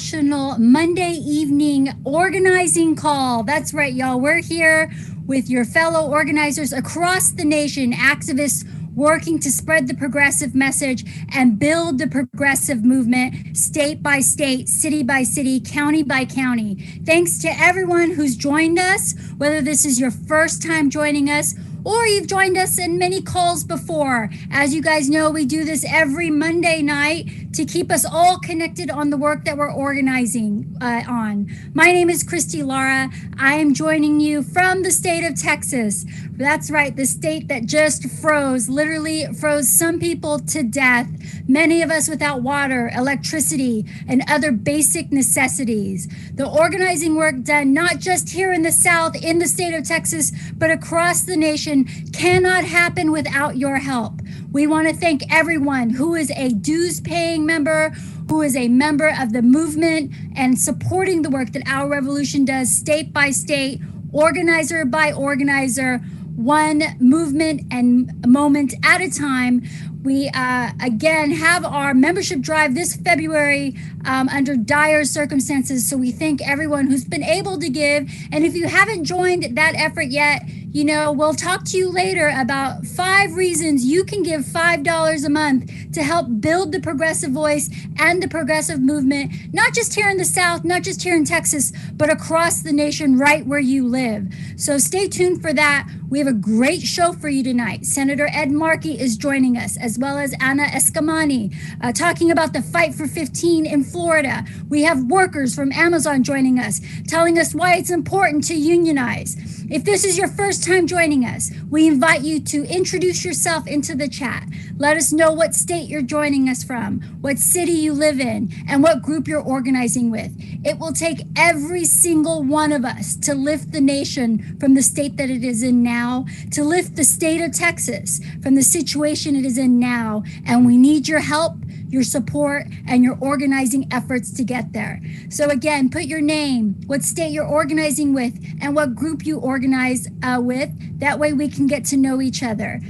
National Monday evening organizing call. That's right, y'all. We're here with your fellow organizers across the nation, activists working to spread the progressive message and build the progressive movement state by state, city by city, county by county. Thanks to everyone who's joined us, whether this is your first time joining us or you've joined us in many calls before. As you guys know, we do this every Monday night to keep us all connected on the work that we're organizing on. My name is Christy Lara. I am joining you from the state of Texas. That's right, the state that just froze, literally froze some people to death, many of us without water, electricity, and other basic necessities. The organizing work done not just here in the South, in the state of Texas, but across the nation revolution cannot happen without your help. We want to thank everyone who is a dues paying member, who is a member of the movement and supporting the work that Our Revolution does state by state, organizer by organizer, one movement and moment at a time. We again have our membership drive this February under dire circumstances. So we thank everyone who's been able to give. And if you haven't joined that effort yet, you know, we'll talk to you later about 5 reasons you can give $5 a month to help build the progressive voice and the progressive movement, not just here in the South, not just here in Texas, but across the nation right where you live. So stay tuned for that. We have a great show for you tonight. Senator Ed Markey is joining us, as well as Anna Eskamani, talking about the Fight for 15 in Florida. We have workers from Amazon joining us, telling us why it's important to unionize. If this is your first time joining us, we invite you to introduce yourself into the chat. Let us know what state you're joining us from, what city you live in, and what group you're organizing with. It will take every single one of us to lift the nation from the state that it is in now, to lift the state of Texas from the situation it is in now. And we need your help, your support, and your organizing efforts to get there. So again, put your name, what state you're organizing with, and what group you organize with. That way we can get to know each other.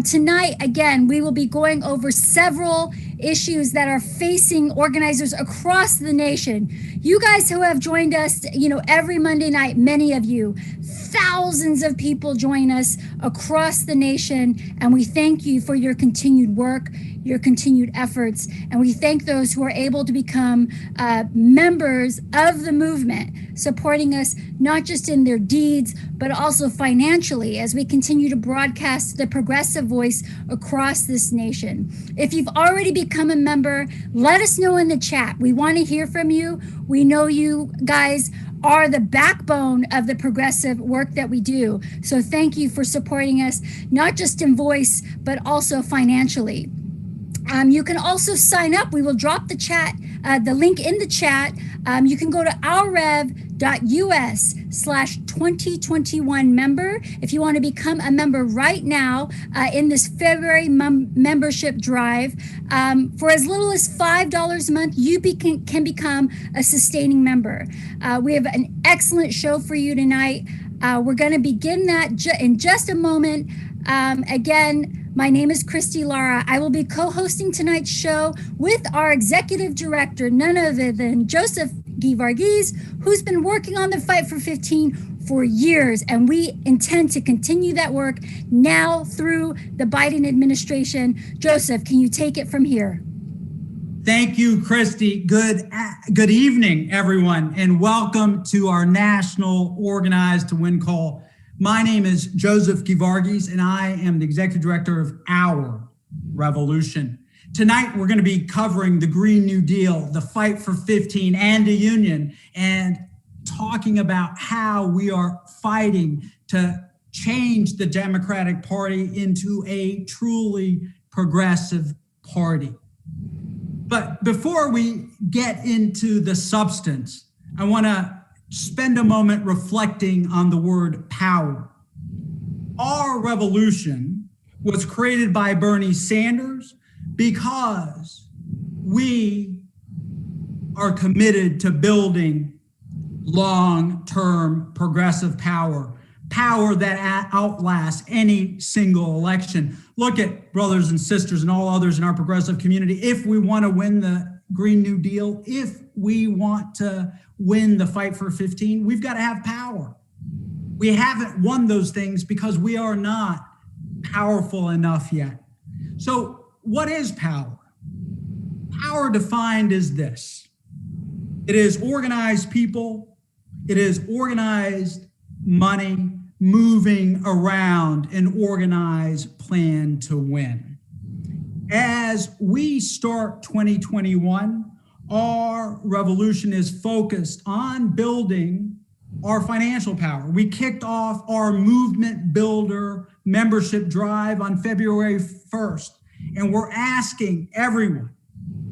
Tonight, again, we will be going over several issues that are facing organizers across the nation. You guys who have joined us, you know, every Monday night, many of you, thousands of people join us across the nation, and we thank you for your continued work, your continued efforts, and we thank those who are able to become members of the movement, supporting us not just in their deeds, but also financially as we continue to broadcast the progressive voice across this nation. If you've already become a member, let us know in the chat. We want to hear from you. We know you guys are the backbone of the progressive work that we do. So thank you for supporting us, not just in voice, but also financially. You can also sign up. We will drop the link in the chat. You can go to ourrev.us/2021 member if you want to become a member right now in this February membership drive. For as little as $5 a month, you can become a sustaining member. We have an excellent show for you tonight. We're going to begin that in just a moment. Again, my name is Christy Lara. I will be co-hosting tonight's show with our executive director, none other than Joseph Geevarghese, who's been working on the Fight for 15 for years, and we intend to continue that work now through the Biden administration. Joseph, can you take it from here? Thank you, Christy. Good evening, everyone, and welcome to our National Organize to Win call. My name is Joseph Geevarghese, and I am the executive director of Our Revolution. Tonight, we're going to be covering the Green New Deal, the Fight for 15, and a union, and talking about how we are fighting to change the Democratic Party into a truly progressive party. But before we get into the substance, I want to spend a moment reflecting on the word power. Our revolution was created by Bernie Sanders because we are committed to building long-term progressive power that outlasts any single election. Look at brothers and sisters and all others in our progressive community. If we want to win the Green New Deal, if we want to win the Fight for 15, we've got to have power. We haven't won those things because we are not powerful enough yet. So what is power? Power defined as this. It is organized people. It is organized money moving around an organized plan to win. As we start 2021, our revolution is focused on building our financial power. We kicked off our Movement Builder membership drive on February 1st, and we're asking everyone,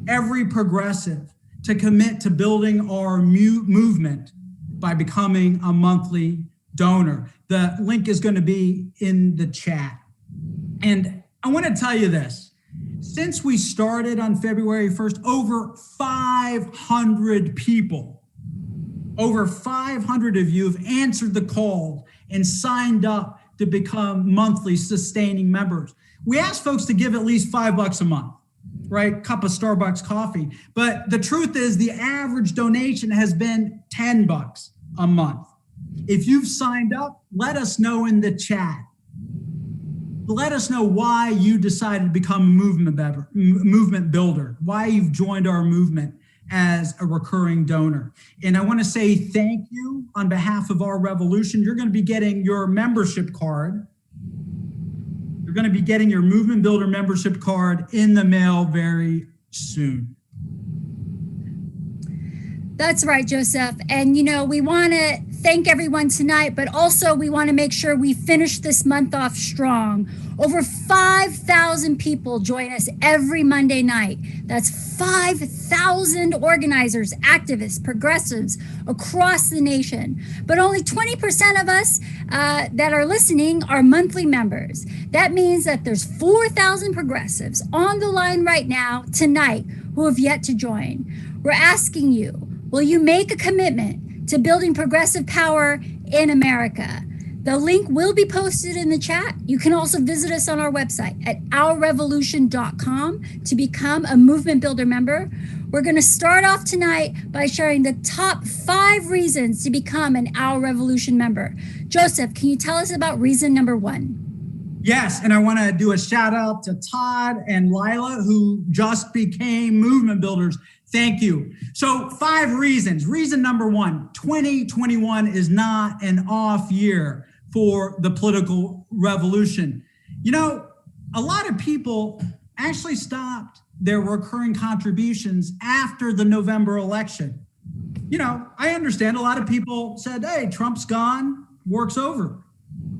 every progressive, to commit to building our movement by becoming a monthly donor. The link is going to be in the chat. And I want to tell you this. Since we started on February 1st, over 500 people, over 500 of you have answered the call and signed up to become monthly sustaining members. We ask folks to give at least $5 a month, right? Cup of Starbucks coffee. But the truth is the average donation has been $10 a month. If you've signed up, let us know in the chat. Let us know why you decided to become a movement builder, why you've joined our movement as a recurring donor. And I want to say thank you on behalf of our revolution. You're going to be getting your membership card. You're going to be getting your Movement Builder membership card in the mail very soon. That's right, Joseph. And, we want to thank everyone tonight, but also we want to make sure we finish this month off strong. Over 5,000 people join us every Monday night. That's 5,000 organizers, activists, progressives across the nation. But only 20% of us that are listening are monthly members. That means that there's 4,000 progressives on the line right now, tonight, who have yet to join. We're asking you, will you make a commitment to building progressive power in America? The link will be posted in the chat. You can also visit us on our website at ourrevolution.com to become a Movement Builder member. We're going to start off tonight by sharing the top 5 reasons to become an Our Revolution member. Joseph, can you tell us about reason number 1? Yes, and I want to do a shout out to Todd and Lila, who just became movement builders. Thank you. So 5 reasons. Reason number 1, 2021 is not an off year for the political revolution. A lot of people actually stopped their recurring contributions after the November election. I understand a lot of people said, hey, Trump's gone, work's over.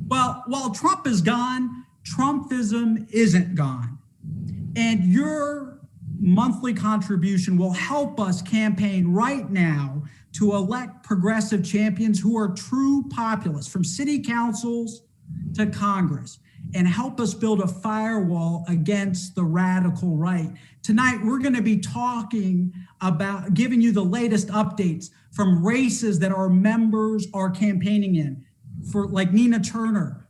Well, while Trump is gone, Trumpism isn't gone. And your monthly contribution will help us campaign right now to elect progressive champions who are true populists, from city councils to Congress, and help us build a firewall against the radical right. Tonight, we're going to be talking about giving you the latest updates from races that our members are campaigning in, for like Nina Turner,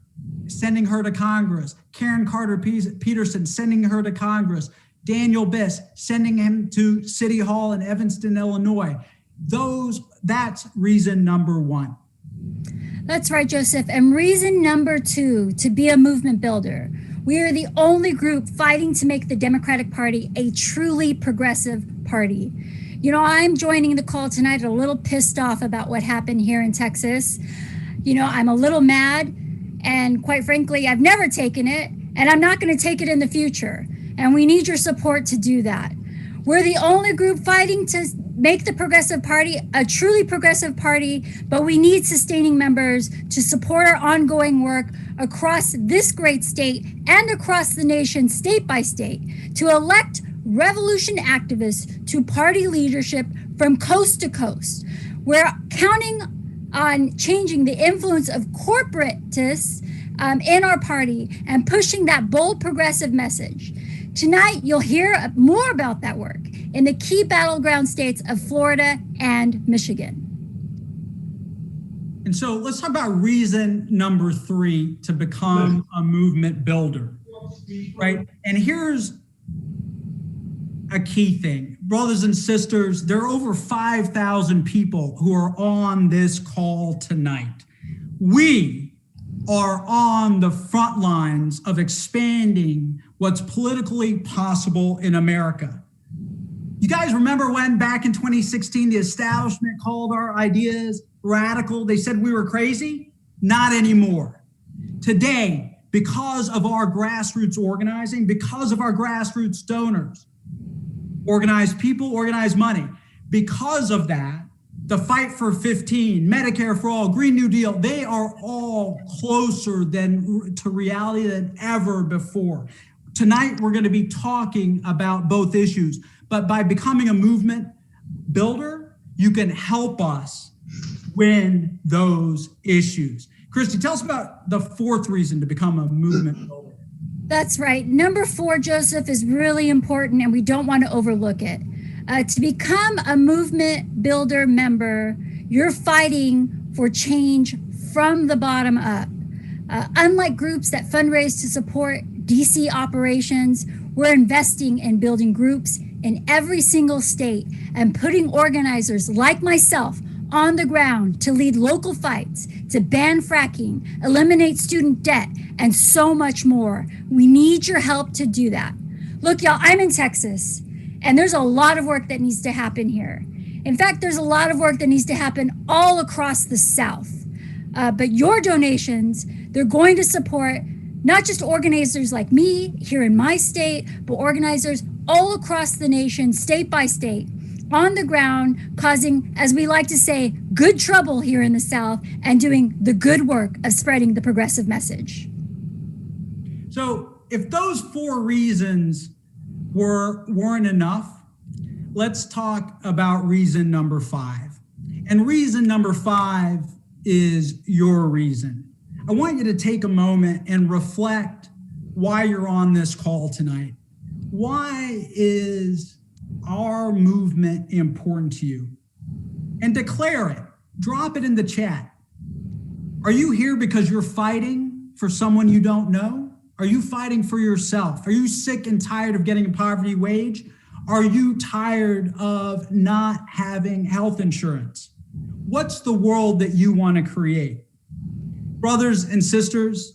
sending her to Congress, Karen Carter Peterson, sending her to Congress, Daniel Biss, sending him to City Hall in Evanston, Illinois. That's reason number 1. That's right, Joseph. And reason number 2, to be a movement builder. We are the only group fighting to make the Democratic Party a truly progressive party. I'm joining the call tonight a little pissed off about what happened here in Texas. I'm a little mad, and quite frankly, I've never taken it, and I'm not going to take it in the future. And we need your support to do that. We're the only group fighting to make the Progressive Party a truly progressive party, but we need sustaining members to support our ongoing work across this great state and across the nation, state by state, to elect revolution activists to party leadership from coast to coast. We're counting on changing the influence of corporatists in our party and pushing that bold progressive message. Tonight, you'll hear more about that work in the key battleground states of Florida and Michigan. And so let's talk about reason number 3 to become a movement builder, right? And here's a key thing. Brothers and sisters, there are over 5,000 people who are on this call tonight. We are on the front lines of expanding what's politically possible in America. You guys remember when back in 2016, the establishment called our ideas radical? They said we were crazy? Not anymore. Today, because of our grassroots organizing, because of our grassroots donors, organized people, organized money, because of that, the Fight for 15, Medicare for All, Green New Deal, they are all closer to reality than ever before. Tonight, we're going to be talking about both issues, but by becoming a movement builder, you can help us win those issues. Christy, tell us about the fourth reason to become a movement builder. That's right. Number 4, Joseph, is really important, and we don't want to overlook it. To become a movement builder member, you're fighting for change from the bottom up. Unlike groups that fundraise to support DC operations, we're investing in building groups in every single state and putting organizers like myself on the ground to lead local fights, to ban fracking, eliminate student debt, and so much more. We need your help to do that. Look, y'all, I'm in Texas, and there's a lot of work that needs to happen here. In fact, there's a lot of work that needs to happen all across the South. But your donations, they're going to support not just organizers like me here in my state, but organizers all across the nation, state by state, on the ground, causing, as we like to say, good trouble here in the South and doing the good work of spreading the progressive message. So if those 4 reasons weren't enough, let's talk about reason number 5. And reason number 5 is your reason. I want you to take a moment and reflect why you're on this call tonight. Why is our movement important to you? And declare it. Drop it in the chat. Are you here because you're fighting for someone you don't know? Are you fighting for yourself? Are you sick and tired of getting a poverty wage? Are you tired of not having health insurance? What's the world that you want to create? Brothers and sisters,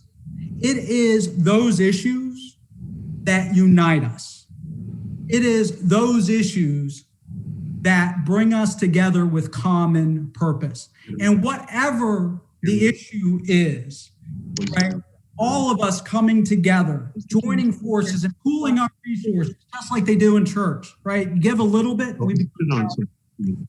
it is those issues that unite us. It is those issues that bring us together with common purpose. And whatever the issue is, right? All of us coming together, joining forces and pooling our resources, just like they do in church, right? Give a little bit,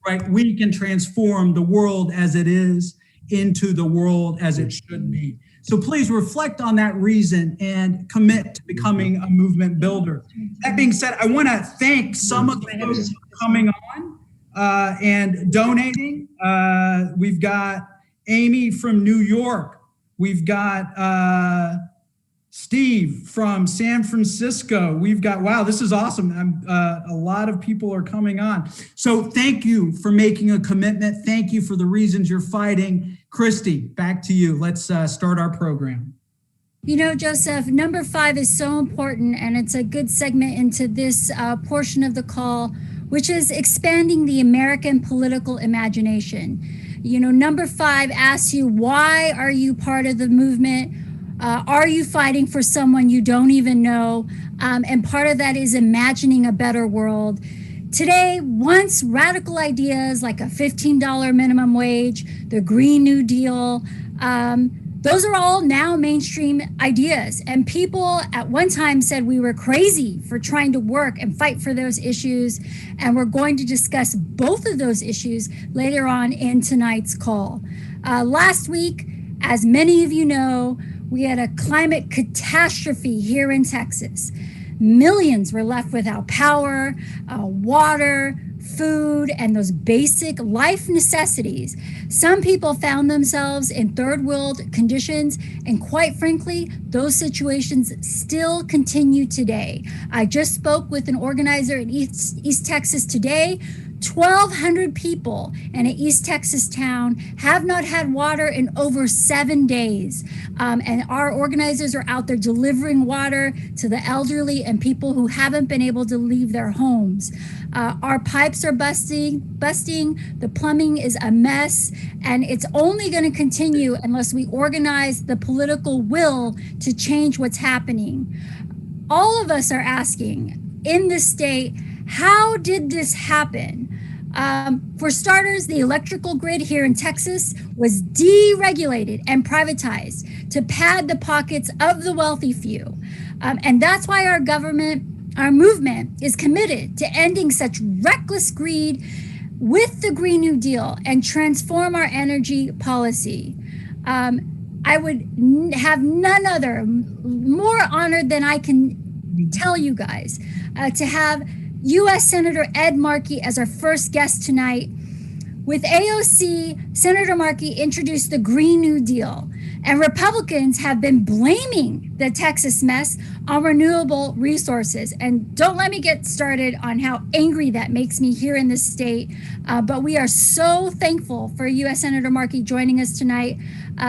right? We can transform the world as it is into the world as it should be. So please reflect on that reason and commit to becoming a movement builder. That being said, I want to thank some of the folks coming on and donating. We've got Amy from New York. We've got Steve from San Francisco. We've got, wow, this is awesome. A lot of people are coming on. So thank you for making a commitment. Thank you for the reasons you're fighting. Christy, back to you. Let's start our program. You know, Joseph, number 5 is so important, and it's a good segment into this portion of the call, which is expanding the American political imagination. You know, number 5 asks you, why are you part of the movement? Are you fighting for someone you don't even know? And part of that is imagining a better world. Today, once radical ideas like a $15 minimum wage, the Green New Deal, those are all now mainstream ideas. And people at one time said we were crazy for trying to work and fight for those issues. And we're going to discuss both of those issues later on in tonight's call. Last week, as many of you know, we had a climate catastrophe here in Texas. Millions were left without power, water, food, and those basic life necessities. Some people found themselves in third world conditions, and quite frankly, those situations still continue today. I just spoke with an organizer in East Texas today. 1,200 people in an East Texas town have not had water in over 7 days. And our organizers are out there delivering water to the elderly and people who haven't been able to leave their homes. Our pipes are busting, the plumbing is a mess, and it's only going to continue unless we organize the political will to change what's happening. All of us are asking in this state, how did this happen? For starters, the electrical grid here in Texas was deregulated and privatized to pad the pockets of the wealthy few. And that's why our movement is committed to ending such reckless greed with the Green New Deal and transform our energy policy. I would have none other more honored than I can tell you guys to have U.S. Senator Ed Markey as our first guest tonight. With AOC, Senator Markey introduced the Green New Deal, And Republicans have been blaming the Texas mess on renewable resources. And don't let me get started on how angry that makes me here in this state. But we are so thankful for U.S. Senator Markey joining us tonight.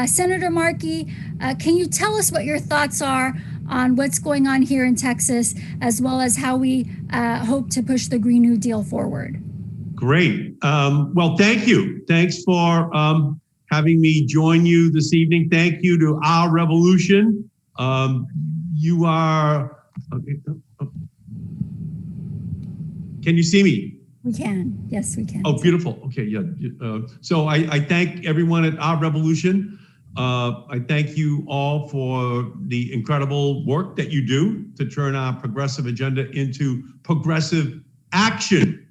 Senator Markey, can you tell us what your thoughts are on what's going on here in Texas, as well as how we hope to push the Green New Deal forward? Great. Well, thank you. Thanks for having me join you this evening. Thank you to Our Revolution. You are, can you see me? We can. Yes, we can. Oh, beautiful. Okay, yeah. So I thank everyone at Our Revolution. I thank you all for the incredible work that you do to turn our progressive agenda into progressive action.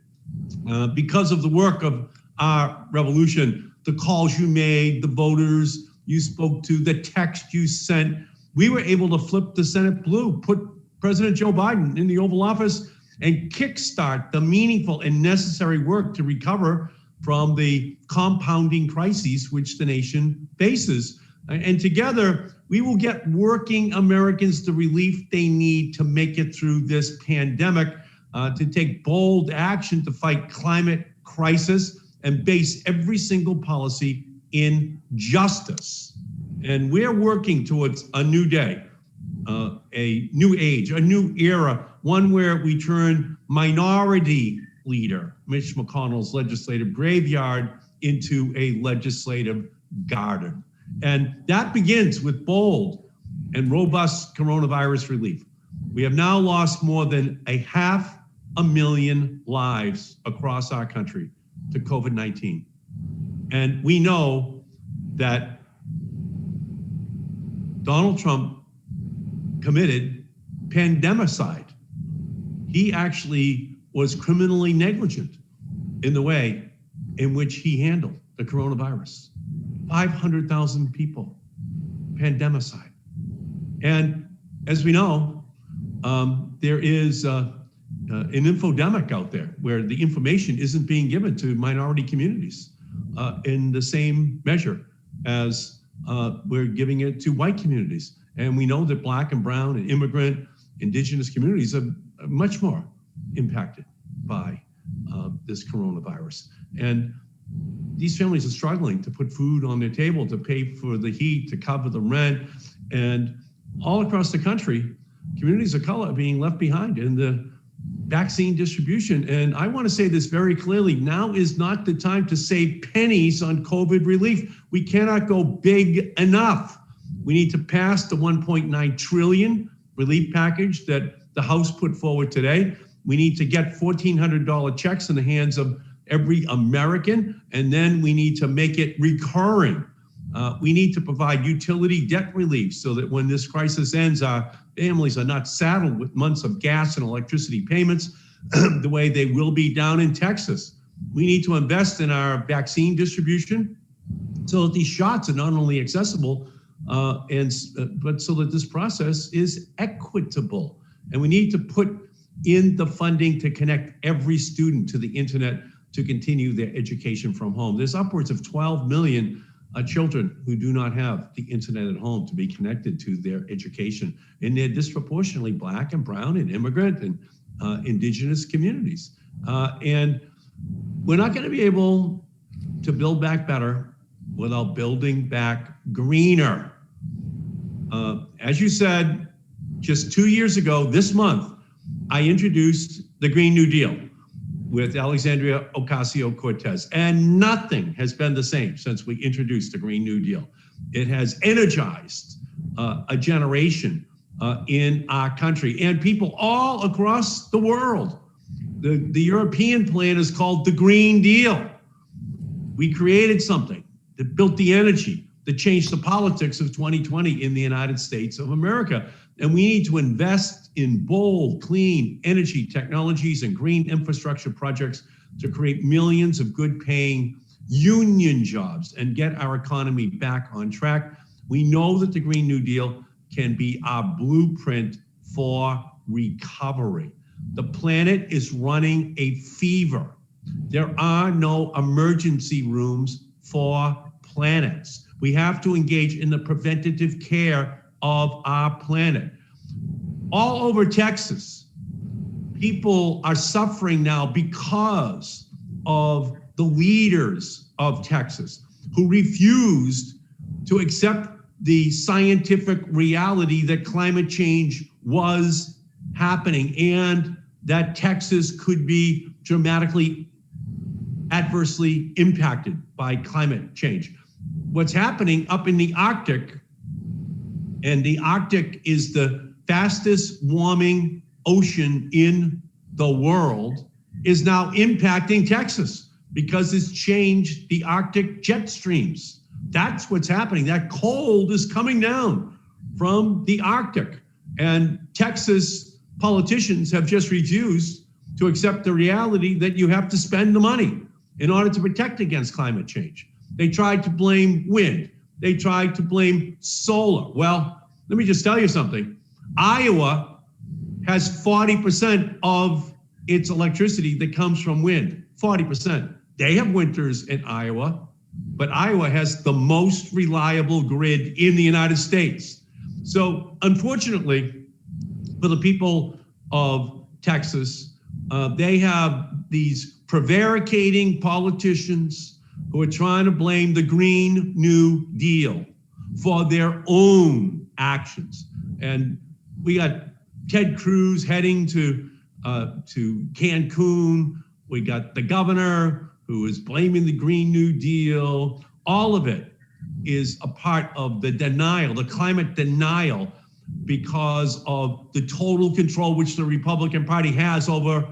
Because of the work of Our Revolution, the calls you made, the voters you spoke to, the text you sent, we were able to flip the Senate blue, put President Joe Biden in the Oval Office, and kickstart the meaningful and necessary work to recover from the compounding crises which the nation faces. And together, we will get working Americans the relief they need to make it through this pandemic, to take bold action to fight climate crisis and base every single policy in justice. And we're working towards a new day, a new age, a new era, one where we turn minority leader Mitch McConnell's legislative graveyard into a legislative garden. And that begins with bold and robust coronavirus relief. We have now lost more than 500,000 lives across our country to COVID-19. And we know that Donald Trump committed pandemicide. He actually was criminally negligent in the way in which he handled the coronavirus. 500,000 people, pandemicide. And as we know, there is an infodemic out there where the information isn't being given to minority communities in the same measure as we're giving it to white communities. And we know that Black and brown and immigrant, indigenous communities are much more impacted by this coronavirus. And these families are struggling to put food on their table, to pay for the heat, to cover the rent. And all across the country, communities of color are being left behind in the vaccine distribution. And I want to say this very clearly. Now is not the time to save pennies on COVID relief. We cannot go big enough. We need to pass the 1.9 trillion relief package that the House put forward today. We need to get $1,400 checks in the hands of every American, and then we need to make it recurring. We need to provide utility debt relief so that when this crisis ends, our families are not saddled with months of gas and electricity payments the way they will be down in Texas. We need to invest in our vaccine distribution so that these shots are not only accessible, but so that this process is equitable. And we need to put in the funding to connect every student to the internet to continue their education from home. There's upwards of 12 million children who do not have the internet at home to be connected to their education. And they're disproportionately Black and brown and immigrant and indigenous communities. And we're not gonna be able to build back better without building back greener. As you said, just 2 years ago this month, I introduced the Green New Deal with Alexandria Ocasio-Cortez, and nothing has been the same since we introduced the Green New Deal. It has energized a generation in our country and people all across the world. The European plan is called the Green Deal. We created something that built the energy, that changed the politics of 2020 in the United States of America. And we need to invest in bold, clean energy technologies and green infrastructure projects to create millions of good paying union jobs and get our economy back on track. We know that the Green New Deal can be our blueprint for recovery. The planet is running a fever. There are no emergency rooms for planets. We have to engage in the preventative care of our planet. All over Texas, people are suffering now because of the leaders of Texas who refused to accept the scientific reality that climate change was happening and that Texas could be dramatically adversely impacted by climate change. What's happening up in the Arctic, and the Arctic is the fastest warming ocean in the world, is now impacting Texas because it's changed the Arctic jet streams. That's what's happening. That cold is coming down from the Arctic. And Texas politicians have just refused to accept the reality that you have to spend the money in order to protect against climate change. They tried to blame wind. They tried to blame solar. Well, let me just tell you something. Iowa has 40% of its electricity that comes from wind, 40%. They have winters in Iowa, but Iowa has the most reliable grid in the United States. So unfortunately, for the people of Texas, they have these prevaricating politicians who are trying to blame the Green New Deal for their own actions. And we got Ted Cruz heading to Cancun. We got the governor who is blaming the Green New Deal. All of it is a part of the denial, the climate denial, because of the total control which the Republican Party has over,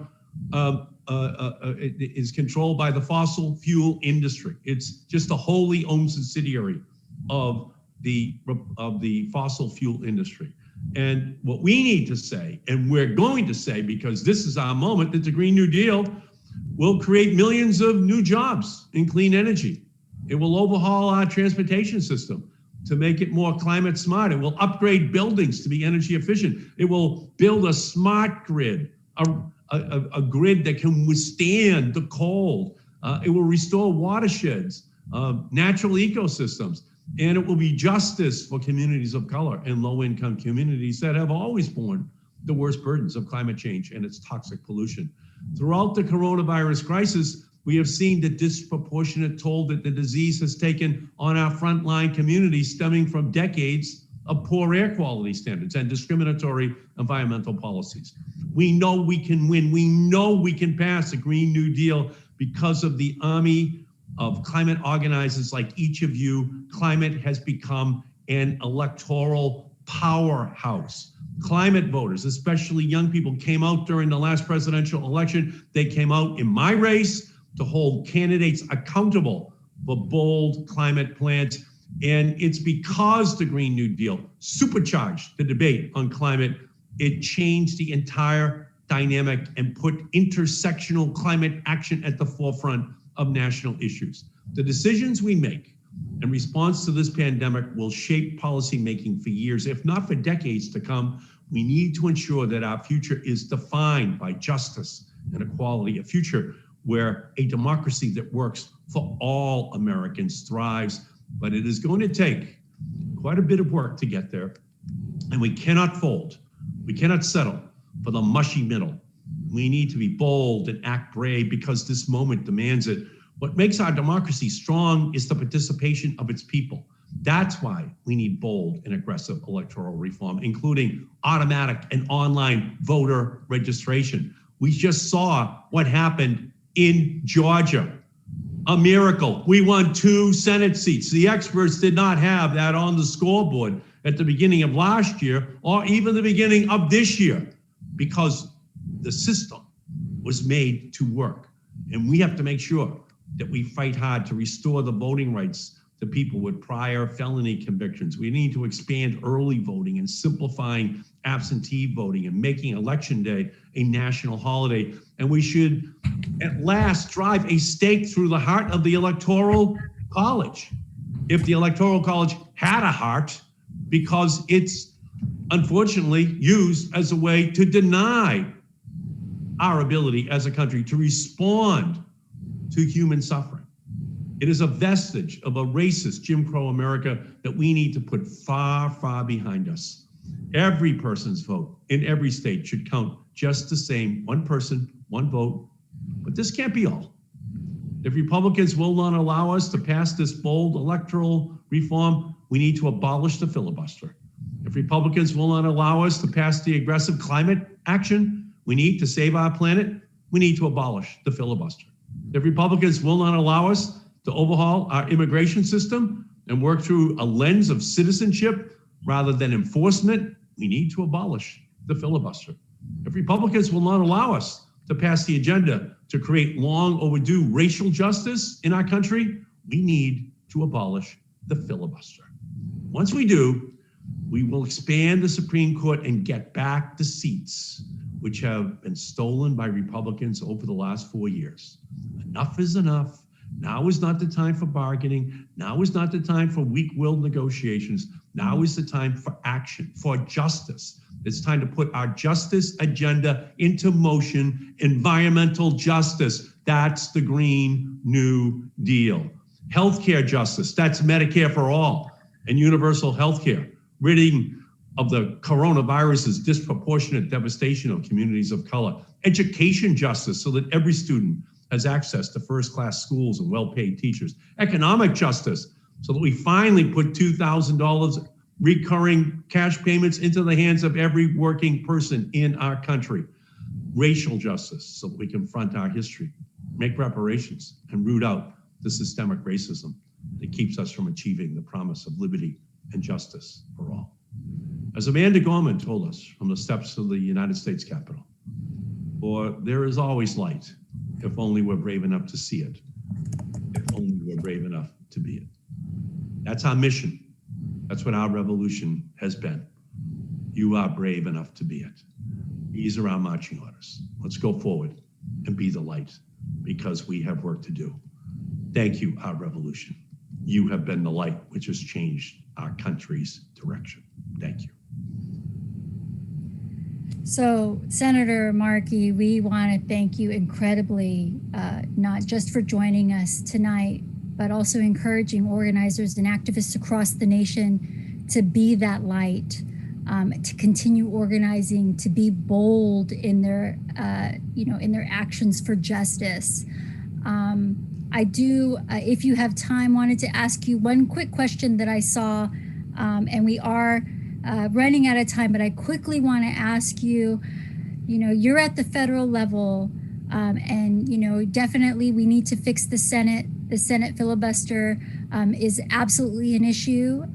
is controlled by the fossil fuel industry. It's just a wholly owned subsidiary of the fossil fuel industry. And what we need to say, and we're going to say, because this is our moment, that the Green New Deal will create millions of new jobs in clean energy. It will overhaul our transportation system to make it more climate smart. It will upgrade buildings to be energy efficient. It will build a smart grid, a grid that can withstand the cold. It will restore watersheds, natural ecosystems, and it will be justice for communities of color and low-income communities that have always borne the worst burdens of climate change and its toxic pollution. Throughout the coronavirus crisis, we have seen the disproportionate toll that the disease has taken on our frontline communities, stemming from decades of poor air quality standards and discriminatory environmental policies. We know we can win. We know we can pass a Green New Deal because of the army of climate organizers like each of you. Climate has become an electoral powerhouse. Climate voters, especially young people, came out during the last presidential election. They came out in my race to hold candidates accountable for bold climate plans. And it's because the Green New Deal supercharged the debate on climate. It changed the entire dynamic and put intersectional climate action at the forefront of national issues. The decisions we make in response to this pandemic will shape policymaking for years, if not for decades to come. We need to ensure that our future is defined by justice and equality, a future where a democracy that works for all Americans thrives. But it is going to take quite a bit of work to get there. And we cannot fold. We cannot settle for the mushy middle. We need to be bold and act brave because this moment demands it. What makes our democracy strong is the participation of its people. That's why we need bold and aggressive electoral reform, including automatic and online voter registration. We just saw what happened in Georgia. A miracle. We won 2 Senate seats. The experts did not have that on the scoreboard at the beginning of last year or even the beginning of this year, because the system was made to work. And we have to make sure that we fight hard to restore the voting rights to people with prior felony convictions. We need to expand early voting and simplifying absentee voting and making Election Day a national holiday. And we should at last drive a stake through the heart of the Electoral College. If the Electoral College had a heart, because it's unfortunately used as a way to deny our ability as a country to respond to human suffering. It is a vestige of a racist Jim Crow America that we need to put far, far behind us. Every person's vote in every state should count just the same. One person, one vote. But this can't be all. If Republicans will not allow us to pass this bold electoral reform, we need to abolish the filibuster. If Republicans will not allow us to pass the aggressive climate action we need to save our planet, we need to abolish the filibuster. If Republicans will not allow us to overhaul our immigration system and work through a lens of citizenship rather than enforcement, we need to abolish the filibuster. If Republicans will not allow us to pass the agenda to create long overdue racial justice in our country, we need to abolish the filibuster. Once we do, we will expand the Supreme Court and get back the seats which have been stolen by Republicans over the last 4 years. Enough is enough. Now is not the time for bargaining. Now is not the time for weak-willed negotiations. Now is the time for action, for justice. It's time to put our justice agenda into motion. Environmental justice, that's the Green New Deal. Healthcare justice, that's Medicare for all and universal healthcare, ridding of the coronavirus's disproportionate devastation of communities of color. Education justice, so that every student has access to first-class schools and well-paid teachers. Economic justice, so that we finally put $2,000 recurring cash payments into the hands of every working person in our country. Racial justice, so that we confront our history, make reparations, and root out the systemic racism that keeps us from achieving the promise of liberty and justice for all. As Amanda Gorman told us from the steps of the United States Capitol, for there is always light, if only we're brave enough to see it, if only we're brave enough to be it. That's our mission. That's what our revolution has been. You are brave enough to be it. These are our marching orders. Let's go forward and be the light, because we have work to do. Thank you, our revolution. You have been the light which has changed our country's direction. Thank you. So, Senator Markey, we want to thank you incredibly, not just for joining us tonight, but also encouraging organizers and activists across the nation to be that light, to continue organizing, to be bold in their, in their actions for justice. I do, if you have time, wanted to ask you one quick question that I saw, and we are running out of time, but I quickly want to ask you, you're at the federal level, and, definitely we need to fix the Senate. The Senate filibuster is absolutely an issue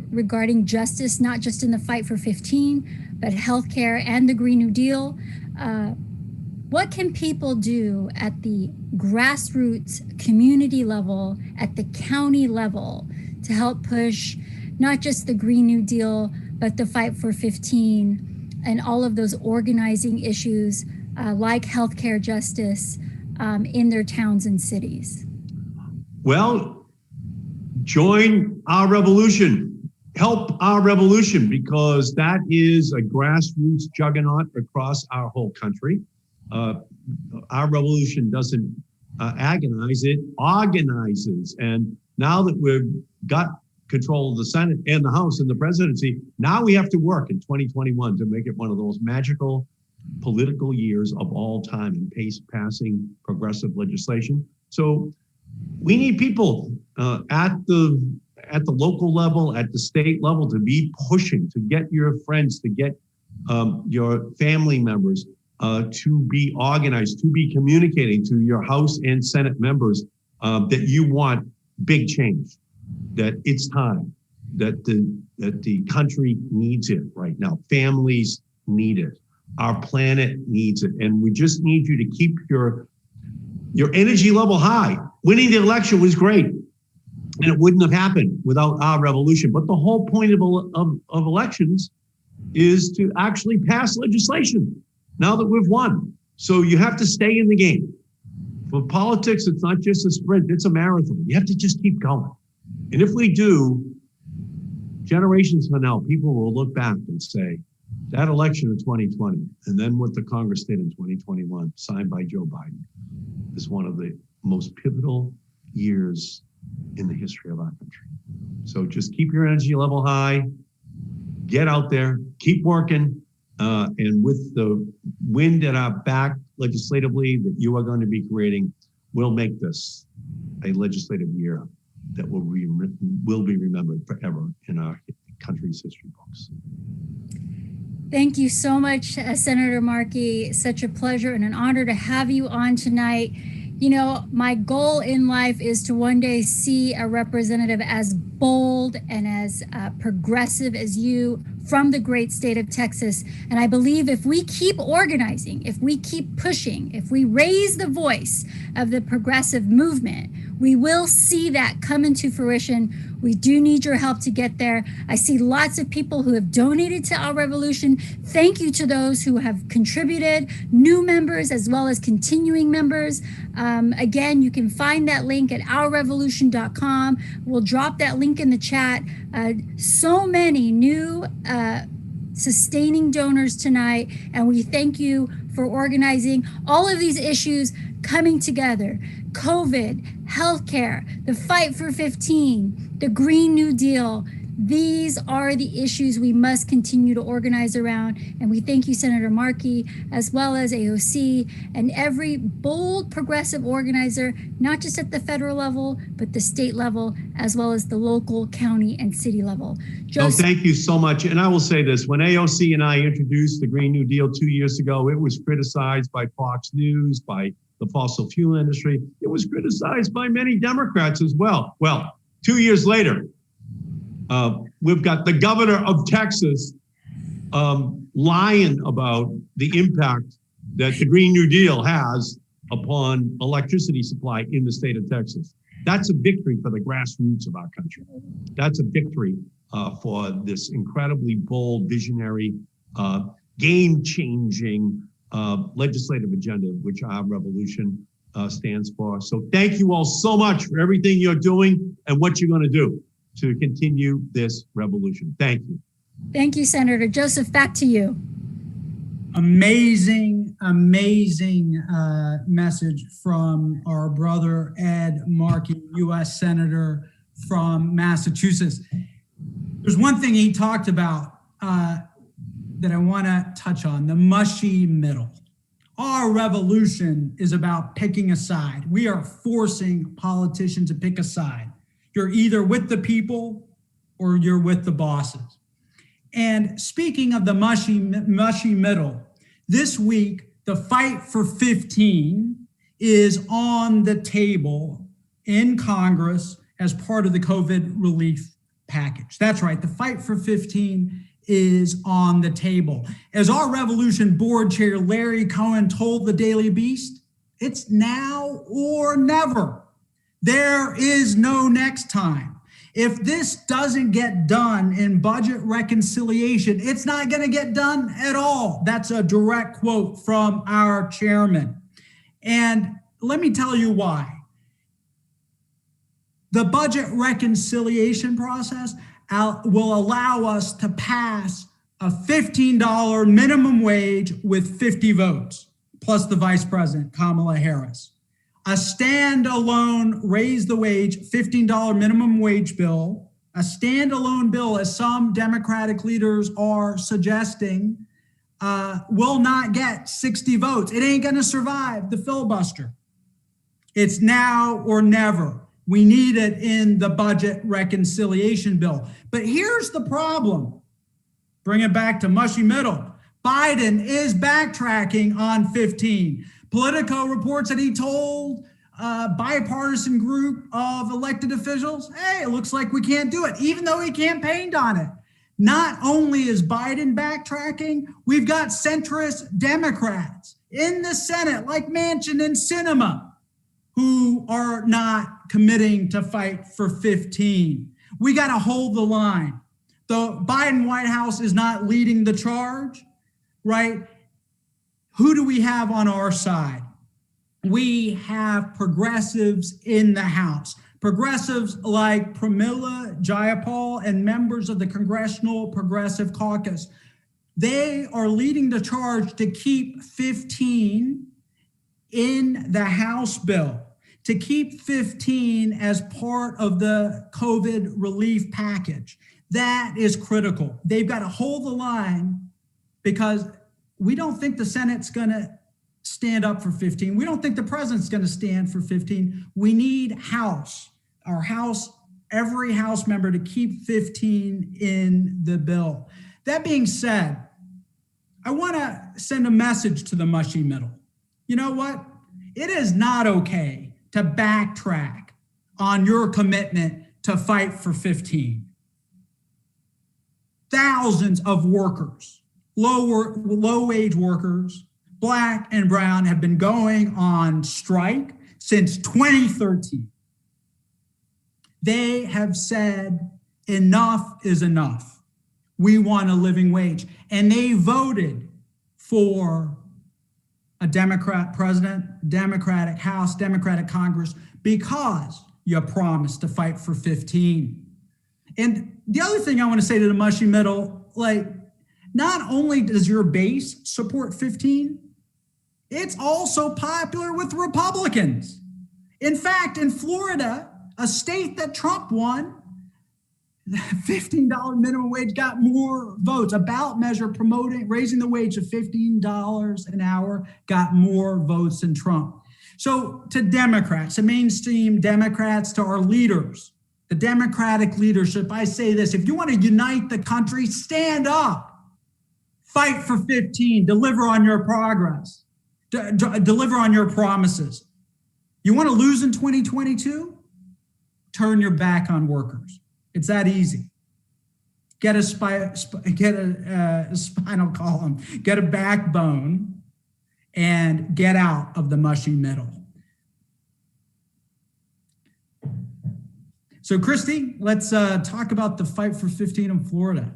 regarding justice, not just in the fight for 15, but healthcare and the Green New Deal. What can people do at the grassroots community level, at the county level, to help push not just the Green New Deal, but the fight for 15 and all of those organizing issues like healthcare justice in their towns and cities? Well, join our revolution. Help our revolution, because that is a grassroots juggernaut across our whole country. Our revolution doesn't agonize, it organizes. And now that we've got control of the Senate and the House and the presidency, now we have to work in 2021 to make it one of the most magical political years of all time in passing progressive legislation. So we need people at the local level, at the state level, to be pushing, to get your friends, to get your family members, to be organized, to be communicating to your House and Senate members that you want big change, that it's time, that the country needs it right now. Families need it. Our planet needs it. And we just need you to keep your energy level high. Winning the election was great, and it wouldn't have happened without our revolution. But the whole point of elections is to actually pass legislation now that we've won. So you have to stay in the game. For politics, it's not just a sprint, it's a marathon. You have to just keep going. And if we do, generations from now, people will look back and say, that election in 2020, and then what the Congress did in 2021, signed by Joe Biden, is one of the most pivotal years in the history of our country. So just keep your energy level high, get out there, keep working, and with the wind at our back legislatively that you are going to be creating, we'll make this a legislative year that will be remembered forever in our country's history books. Thank you so much, Senator Markey. Such a pleasure and an honor to have you on tonight. You know, my goal in life is to one day see a representative as bold and as progressive as you from the great state of Texas. And I believe if we keep organizing, if we keep pushing, if we raise the voice of the progressive movement, we will see that come into fruition. We do need your help to get there. I see lots of people who have donated to Our Revolution. Thank you to those who have contributed, new members as well as continuing members. Again, you can find that link at ourrevolution.com. We'll drop that link in the chat. So many new sustaining donors tonight, and we thank you for organizing all of these issues coming together. COVID, healthcare, the fight for 15, the Green New Deal. These are the issues we must continue to organize around. And we thank you, Senator Markey, as well as AOC and every bold progressive organizer, not just at the federal level, but the state level, as well as the local, county, and city level. Joseph, thank you so much. And I will say this, when AOC and I introduced the Green New Deal 2 years ago, it was criticized by Fox News, by the fossil fuel industry. It was criticized by many Democrats as well. Well, 2 years later, we've got the governor of Texas lying about the impact that the Green New Deal has upon electricity supply in the state of Texas. That's a victory for the grassroots of our country. That's a victory for this incredibly bold, visionary, game-changing legislative agenda, which Our Revolution stands for. So thank you all so much for everything you're doing and what you're going to do to continue this revolution. Thank you. Thank you, Senator. Joseph, back to you. Amazing message from our brother Ed Markey, U.S. Senator from Massachusetts. There's one thing he talked about that I want to touch on, the mushy middle. Our revolution is about picking a side. We are forcing politicians to pick a side. You're either with the people or you're with the bosses. And speaking of the mushy middle, this week, the Fight for 15 is on the table in Congress as part of the COVID relief package. That's right, the Fight for 15 is on the table. As Our Revolution board chair Larry Cohen told the Daily Beast, it's now or never. There is no next time. If this doesn't get done in budget reconciliation, it's not going to get done at all. That's a direct quote from our chairman. And let me tell you why. The budget reconciliation process will allow us to pass a $15 minimum wage with 50 votes, plus the Vice President, Kamala Harris. A standalone raise the wage, $15 minimum wage bill, a standalone bill, as some Democratic leaders are suggesting, will not get 60 votes. It ain't going to survive the filibuster. It's now or never. We need it in the budget reconciliation bill. But here's the problem. Bring it back to mushy middle. Biden is backtracking on 15. Politico reports that he told a bipartisan group of elected officials, hey, it looks like we can't do it, even though he campaigned on it. Not only is Biden backtracking, we've got centrist Democrats in the Senate, like Manchin and Sinema, who are not committing to Fight for 15. We got to hold the line. The Biden White House is not leading the charge, right? Who do we have on our side? We have progressives in the House. Progressives like Pramila Jayapal and members of the Congressional Progressive Caucus. They are leading the charge to keep 15 in the House bill, to keep 15 as part of the COVID relief package. That is critical. They've got to hold the line because we don't think the Senate's going to stand up for 15. We don't think the president's going to stand for 15. We need every House member to keep 15 in the bill. That being said, I want to send a message to the mushy middle. You know what? It is not okay to backtrack on your commitment to fight for 15. Thousands of workers, low-wage workers, Black and brown, have been going on strike since 2013. They have said enough is enough. We want a living wage. And they voted for a Democrat president, Democratic House, Democratic Congress, because you promised to fight for 15. And the other thing I want to say to the mushy middle, like, not only does your base support 15, it's also popular with Republicans. In fact, in Florida, a state that Trump won, the $15 minimum wage got more votes. A ballot measure promoting raising the wage to $15 an hour got more votes than Trump. So to Democrats, to mainstream Democrats, to our leaders, the Democratic leadership, I say this: if you want to unite the country, stand up, fight for 15, deliver on your progress, deliver on your promises. You want to lose in 2022? Turn your back on workers. It's that easy. Get a spinal column, get a backbone, and get out of the mushy middle. So, Christy, let's talk about the fight for 15 in Florida.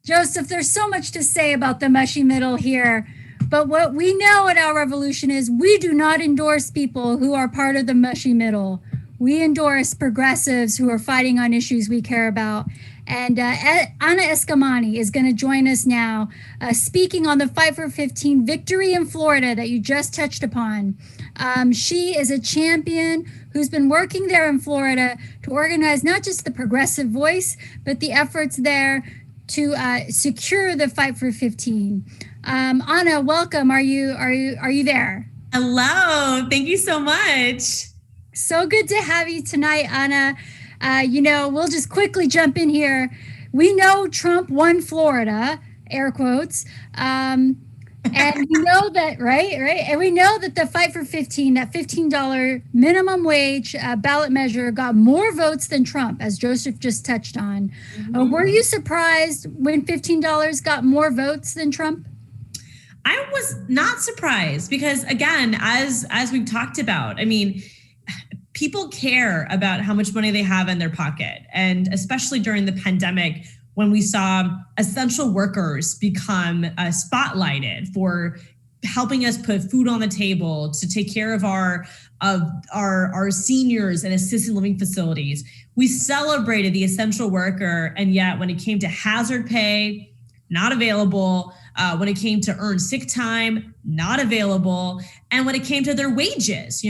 Joseph, there's so much to say about the mushy middle here. But what we know at Our Revolution is we do not endorse people who are part of the mushy middle. We endorse progressives who are fighting on issues we care about. And Ana Eskamani is going to join us now, speaking on the Fight for 15 victory in Florida that you just touched upon. She is a champion who's been working there in Florida to organize not just the progressive voice, but the efforts there to secure the Fight for 15. Ana, welcome. Are you there? Hello. Thank you so much. So good to have you tonight, Ana. We'll just quickly jump in here. We know Trump won Florida, air quotes. And we know that, right? And we know that the Fight for 15, that $15 minimum wage ballot measure got more votes than Trump, as Joseph just touched on. Mm-hmm. Were you surprised when $15 got more votes than Trump? I was not surprised because, again, as we've talked about, I mean, people care about how much money they have in their pocket. And especially during the pandemic, when we saw essential workers become spotlighted for helping us put food on the table, to take care of our seniors in assisted living facilities. We celebrated the essential worker, and yet when it came to hazard pay, not available. When it came to earned sick time, not available. And when it came to their wages,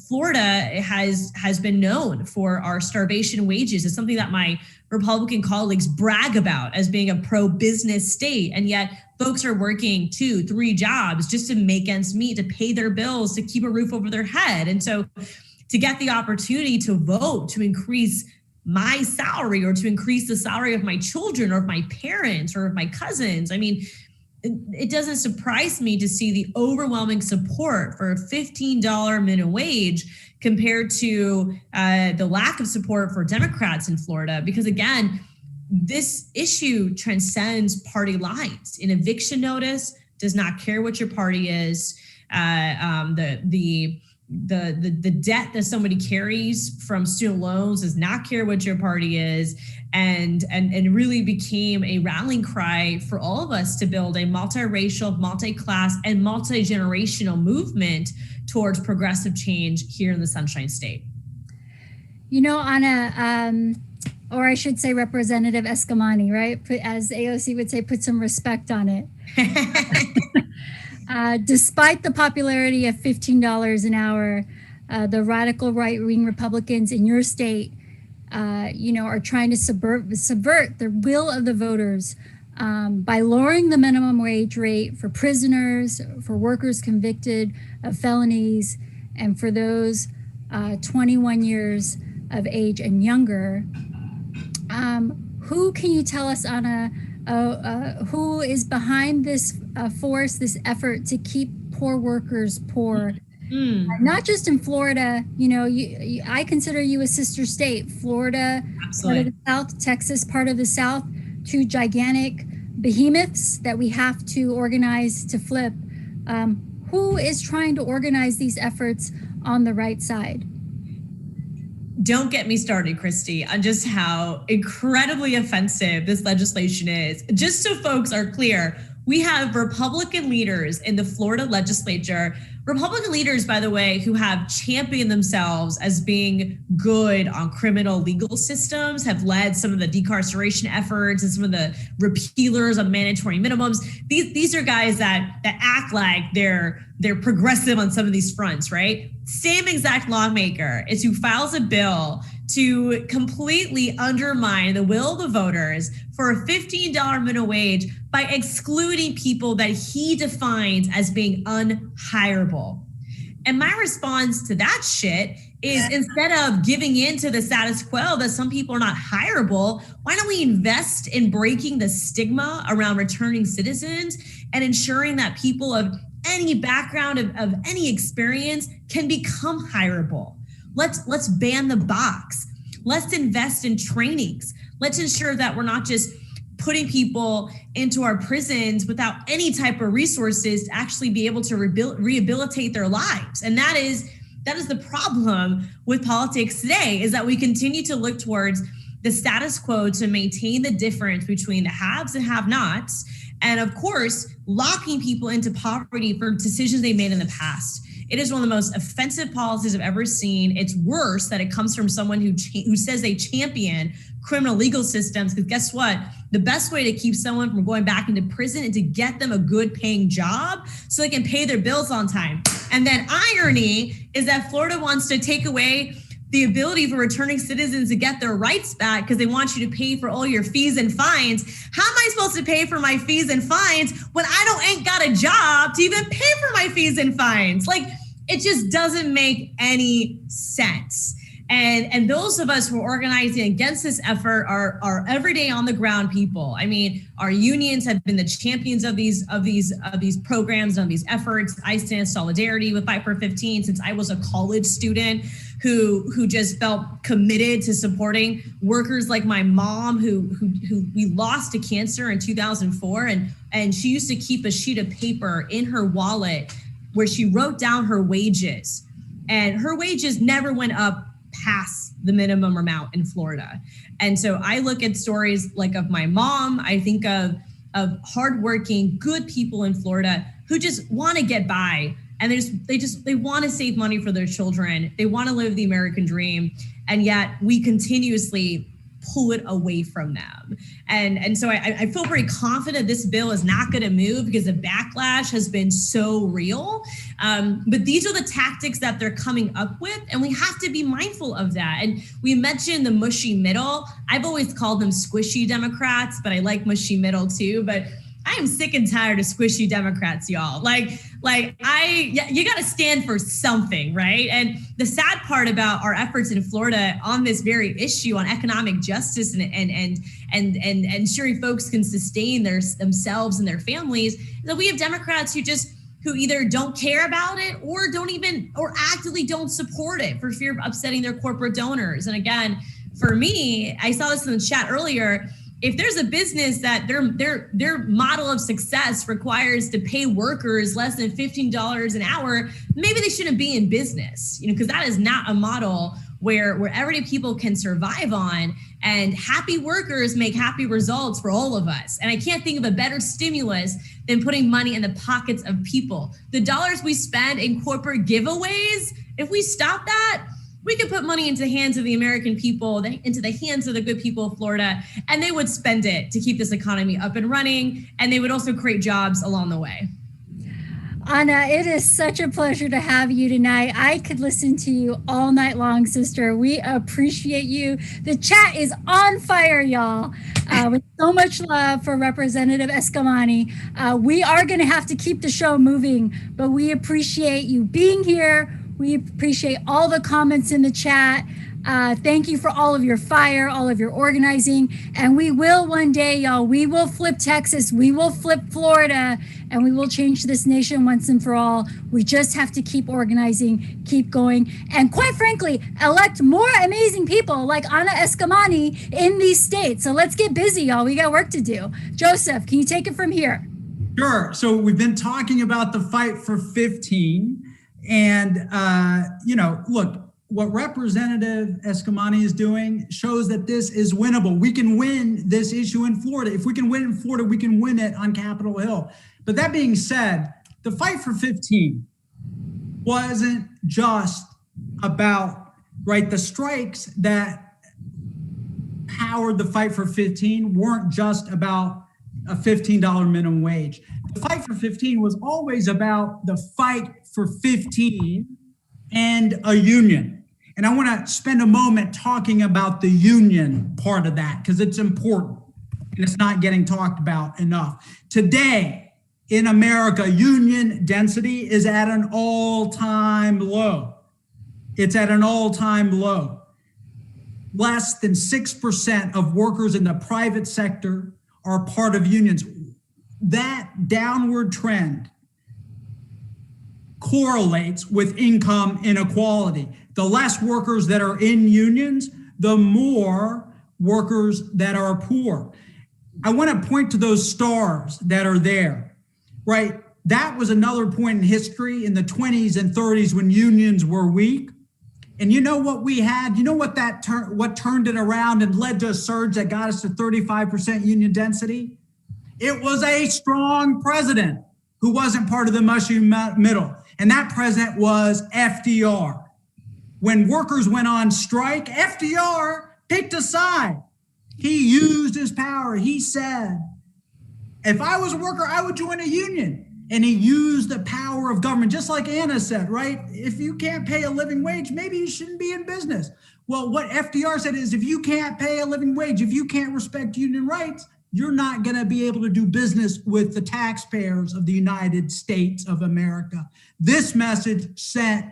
Florida has been known for our starvation wages. It's something that my Republican colleagues brag about as being a pro-business state. And yet folks are working 2-3 jobs just to make ends meet, to pay their bills, to keep a roof over their head. And so to get the opportunity to vote, to increase my salary or to increase the salary of my children or of my parents or of my cousins, I mean, it doesn't surprise me to see the overwhelming support for a $15 minimum wage compared to the lack of support for Democrats in Florida. Because again, this issue transcends party lines. An eviction notice does not care what your party is. The debt that somebody carries from student loans does not care what your party is, and really became a rallying cry for all of us to build a multiracial, multi-class, and multi-generational movement towards progressive change here in the Sunshine State. Ana, or I should say Representative Eskamani, right? As AOC would say, put some respect on it. Despite the popularity of $15 an hour, the radical right-wing Republicans in your state, are trying to subvert the will of the voters by lowering the minimum wage rate for prisoners, for workers convicted of felonies, and for those 21 years of age and younger. Who can you tell us, Anna, who is behind this force, this effort to keep poor workers poor? Not just in Florida, I consider you a sister state. Florida, Absolutely. Part of the South, Texas, part of the South, two gigantic behemoths that we have to organize to flip. Who is trying to organize these efforts on the right side? Don't get me started, Christy, on just how incredibly offensive this legislation is. Just so folks are clear, we have Republican leaders in the Florida legislature, Republican leaders, by the way, who have championed themselves as being good on criminal legal systems, have led some of the decarceration efforts and some of the repealers on mandatory minimums. These are guys that act like they're progressive on some of these fronts, right? Same exact lawmaker is who files a bill to completely undermine the will of the voters for a $15 minimum wage by excluding people that he defines as being unhireable. And my response to that shit is, instead of giving in to the status quo that some people are not hireable, why don't we invest in breaking the stigma around returning citizens and ensuring that people of any background, of any experience, can become hireable? Let's ban the box. Let's invest in trainings. Let's ensure that we're not just putting people into our prisons without any type of resources to actually be able to rehabilitate their lives. And that is the problem with politics today, is that we continue to look towards the status quo to maintain the difference between the haves and have-nots. And of course, locking people into poverty for decisions they made in the past. It is one of the most offensive policies I've ever seen. It's worse that it comes from someone who says they champion criminal legal systems, because guess what? The best way to keep someone from going back into prison is to get them a good paying job so they can pay their bills on time. And then irony is that Florida wants to take away the ability for returning citizens to get their rights back because they want you to pay for all your fees and fines. How am I supposed to pay for my fees and fines when I ain't got a job to even pay for my fees and fines? Like, it just doesn't make any sense. And those of us who are organizing against this effort are everyday on the ground people. I mean, our unions have been the champions of these programs and these efforts. I stand in solidarity with Fight for 15 since I was a college student who just felt committed to supporting workers like my mom who we lost to cancer in 2004, and she used to keep a sheet of paper in her wallet where she wrote down her wages, and her wages never went up past the minimum amount in Florida. And so I look at stories like of my mom. I think of hardworking, good people in Florida who just want to get by, and they want to save money for their children. They want to live the American dream, and yet we continuously pull it away from them. And so I feel very confident this bill is not going to move because the backlash has been so real. But these are the tactics that they're coming up with, and we have to be mindful of that. And we mentioned the mushy middle. I've always called them squishy Democrats, but I like mushy middle too. But I am sick and tired of squishy Democrats, y'all. You got to stand for something, right? And the sad part about our efforts in Florida on this very issue on economic justice and ensuring folks can sustain themselves and their families is that we have Democrats who either don't care about it or actively don't support it for fear of upsetting their corporate donors. And again, for me, I saw this in the chat earlier. If there's a business that their model of success requires to pay workers less than $15 an hour, maybe they shouldn't be in business, because that is not a model where everyday people can survive on, and happy workers make happy results for all of us. And I can't think of a better stimulus than putting money in the pockets of people. The dollars we spend in corporate giveaways, if we stop that, we could put money into the hands of the American people, into the hands of the good people of Florida, and they would spend it to keep this economy up and running, and they would also create jobs along the way. Anna, it is such a pleasure to have you tonight. I could listen to you all night long, sister. We appreciate you. The chat is on fire, y'all, with so much love for Representative Escamani. We are going to have to keep the show moving, but we appreciate you being here. We appreciate all the comments in the chat. Thank you for all of your fire, all of your organizing. And we will one day, y'all, we will flip Texas, we will flip Florida, and we will change this nation once and for all. We just have to keep organizing, keep going, and quite frankly, elect more amazing people like Anna Escamani in these states. So let's get busy, y'all. We got work to do. Joseph, can you take it from here? Sure. So we've been talking about the fight for 15. And, look, what Representative Escamani is doing shows that this is winnable. We can win this issue in Florida. If we can win in Florida, we can win it on Capitol Hill. But that being said, the fight for 15 wasn't just about, the strikes that powered the fight for 15 weren't just about a $15 minimum wage. The fight for 15 was always about the fight for 15 and a union. And I want to spend a moment talking about the union part of that because it's important and it's not getting talked about enough. Today in America, union density is at an all-time low. It's at an all-time low. Less than 6% of workers in the private sector are part of unions. That downward trend correlates with income inequality. The less workers that are in unions, the more workers that are poor. I want to point to those stars that are there, right? That was another point in history in the 20s and 30s when unions were weak. And you know what we had? You know what what turned it around and led to a surge that got us to 35% union density? It was a strong president who wasn't part of the mushy middle. And that president was FDR. When workers went on strike, FDR picked a side. He used his power. He said, if I was a worker, I would join a union. And he used the power of government, just like Anna said, right? If you can't pay a living wage, maybe you shouldn't be in business. Well, what FDR said is if you can't pay a living wage, if you can't respect union rights, you're not going to be able to do business with the taxpayers of the United States of America. This message sent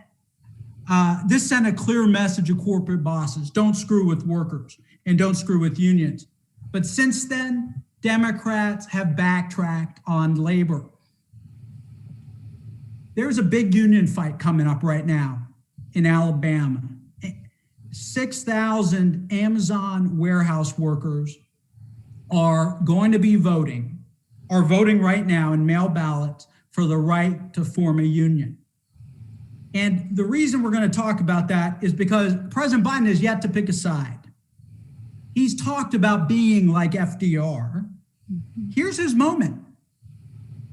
a clear message to corporate bosses. Don't screw with workers and don't screw with unions. But since then, Democrats have backtracked on labor. There's a big union fight coming up right now in Alabama. 6,000 Amazon warehouse workers are going to be voting right now in mail ballots for the right to form a union. And the reason we're going to talk about that is because President Biden has yet to pick a side. He's talked about being like FDR. Here's his moment.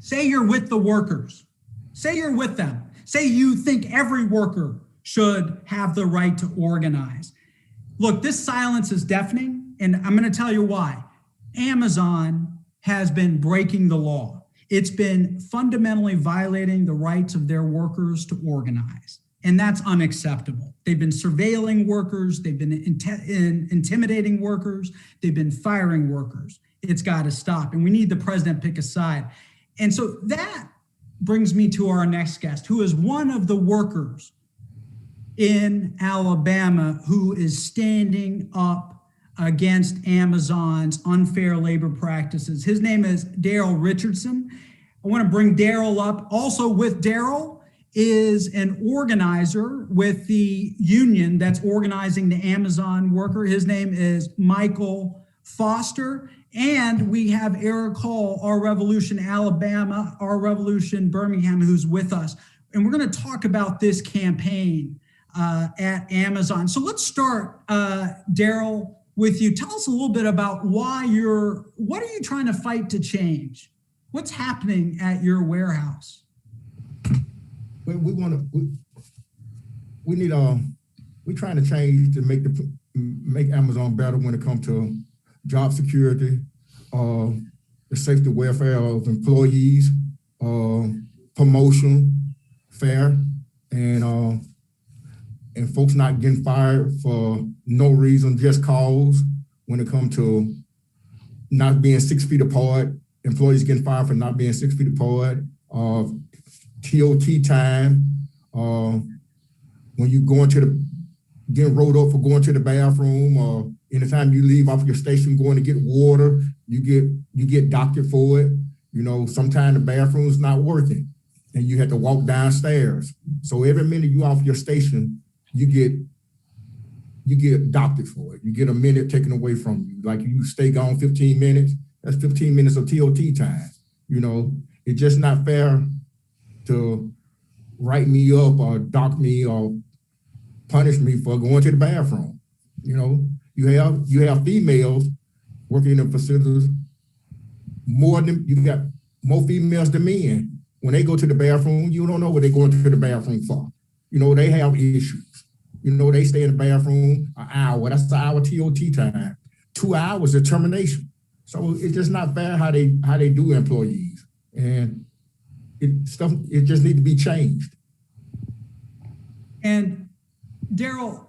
Say you're with the workers. Say you're with them. Say you think every worker should have the right to organize. Look, this silence is deafening, and I'm going to tell you why. Amazon has been breaking the law. It's been fundamentally violating the rights of their workers to organize, and that's unacceptable. They've been surveilling workers. They've been intimidating workers. They've been firing workers. It's got to stop, and we need the president to pick a side. And so that brings me to our next guest, who is one of the workers in Alabama who is standing up against Amazon's unfair labor practices. His name is Daryl Richardson. I want to bring Daryl up. Also with Daryl is an organizer with the union that's organizing the Amazon worker. His name is Michael Foster. And we have Eric Hall, Our Revolution Alabama, Our Revolution Birmingham, who's with us. And we're going to talk about this campaign at Amazon. So let's start, Daryl, with you. Tell us a little bit about what are you trying to fight to change? What's happening at your warehouse? Well, we're trying to change to make Amazon better when it comes to job security, the safety welfare of employees, promotion fair, and folks not getting fired for no reason, just cause. When it comes to not being 6 feet apart, employees getting fired for not being 6 feet apart, TOT time, when you getting rolled up for going to the bathroom, or anytime you leave off your station going to get water, you get docked for it. You know, sometimes the bathroom's not working and you have to walk downstairs. So every minute you off your station, you get docked for it. You get a minute taken away from you. Like you stay gone 15 minutes, that's 15 minutes of TOT time. You know, it's just not fair to write me up or dock me or punish me for going to the bathroom. You know, you have females working in facilities you got more females than men. When they go to the bathroom, you don't know what they're going to the bathroom for. You know, they have issues. You know, they stay in the bathroom an hour. That's an hour TOT time. 2 hours of termination. So it's just not fair how they do employees. And it just needs to be changed. And Daryl,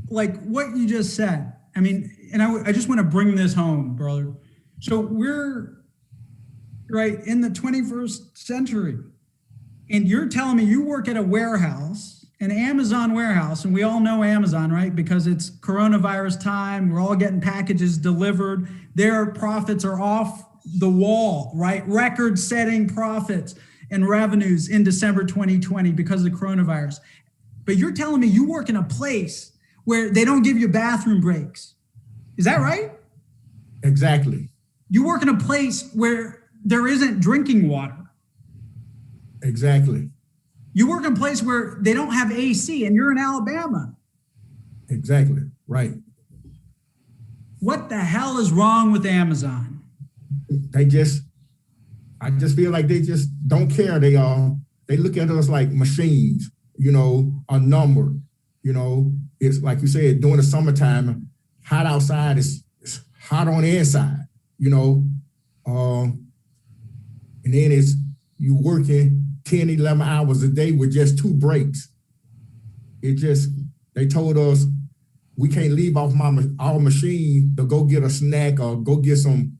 like what you just said, I mean, and I just want to bring this home, brother. So we're right in the 21st century, and you're telling me you work at a warehouse, an Amazon warehouse, and we all know Amazon, right? Because it's coronavirus time, we're all getting packages delivered. Their profits are off the wall, right? Record-setting profits and revenues in December 2020 because of the coronavirus. But you're telling me you work in a place where they don't give you bathroom breaks. Is that right? Exactly. You work in a place where there isn't drinking water. Exactly. You work in a place where they don't have AC, and you're in Alabama. Exactly. Right. What the hell is wrong with Amazon? I just feel like they just don't care. They look at us like machines, you know, a number. You know, it's like you said, during the summertime, hot outside is hot on the inside, you know. And then you working 10, 11 hours a day with just 2 breaks. They told us we can't leave off our machine to go get a snack or go get some.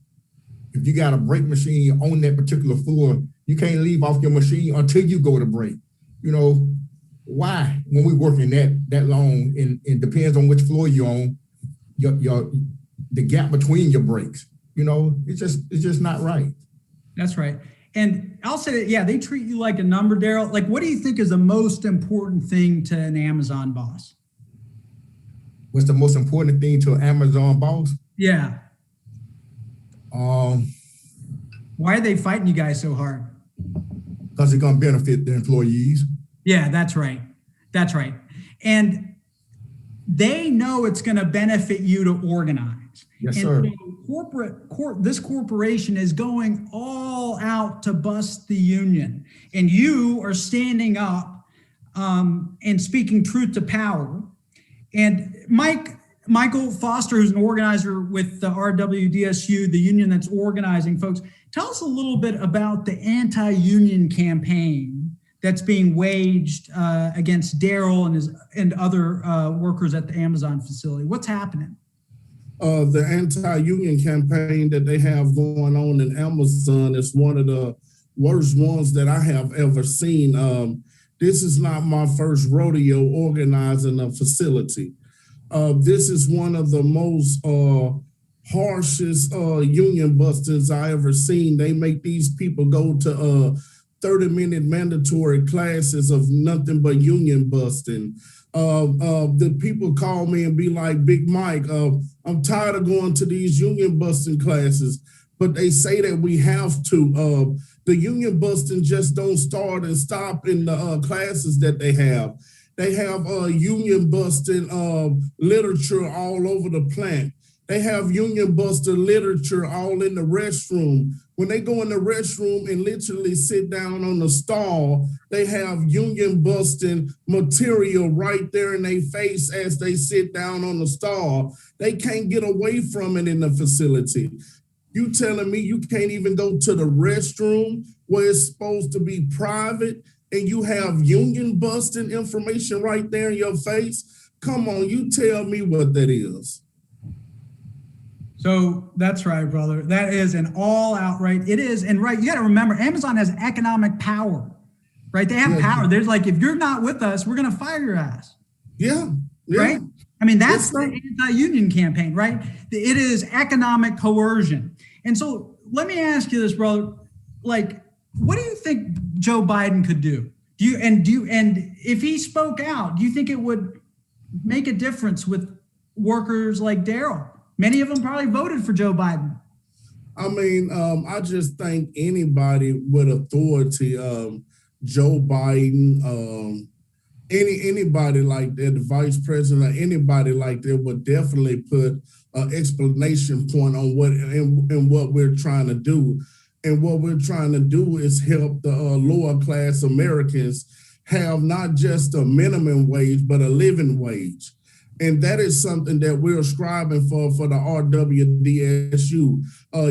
If you got a break machine on that particular floor, you can't leave off your machine until you go to break. You know, why? When we working that long, and it depends on which floor you're on, the gap between your breaks. You know, it's just not right. That's right. And I'll say that, yeah, they treat you like a number, Daryl. Like, what do you think is the most important thing to an Amazon boss? What's the most important thing to an Amazon boss? Yeah. Why are they fighting you guys so hard? Because it's going to benefit the employees. Yeah, that's right. That's right. And they know it's going to benefit you to organize. Yes, sir. So this corporation is going all out to bust the union, and you are standing up and speaking truth to power. And Michael Foster, who's an organizer with the RWDSU, the union that's organizing folks, tell us a little bit about the anti-union campaign that's being waged against Daryl and other workers at the Amazon facility. What's happening? The anti-union campaign that they have going on in Amazon is one of the worst ones that I have ever seen. This is not my first rodeo organizing a facility. This is one of the most harshest union bustings I ever seen. They make these people go to 30-minute mandatory classes of nothing but union busting. The people call me and be like, Big Mike, I'm tired of going to these union busting classes, but they say that we have to. The union busting just don't start and stop in the classes that they have. They have union busting literature all over the plant. They have union buster literature all in the restroom. When they go in the restroom and literally sit down on the stall, they have union busting material right there in their face as they sit down on the stall. They can't get away from it in the facility. You telling me you can't even go to the restroom where it's supposed to be private and you have union busting information right there in your face? Come on, you tell me what that is. So that's right, brother. That is an all out right. It is. And right, you got to remember, Amazon has economic power, right? They have power. There's like, if you're not with us, we're going to fire your ass. Yeah. Right? I mean, that's the anti-union campaign, right? It is economic coercion. And so let me ask you this, brother. Like, what do you think Joe Biden could do? And if he spoke out, do you think it would make a difference with workers like Daryl? Many of them probably voted for Joe Biden. I mean, I just think anybody with authority, Joe Biden, anybody like that, the vice president, or anybody like that would definitely put an explanation point on what we're trying to do. And what we're trying to do is help the lower class Americans have not just a minimum wage, but a living wage. And that is something that we're striving for the RWDSU.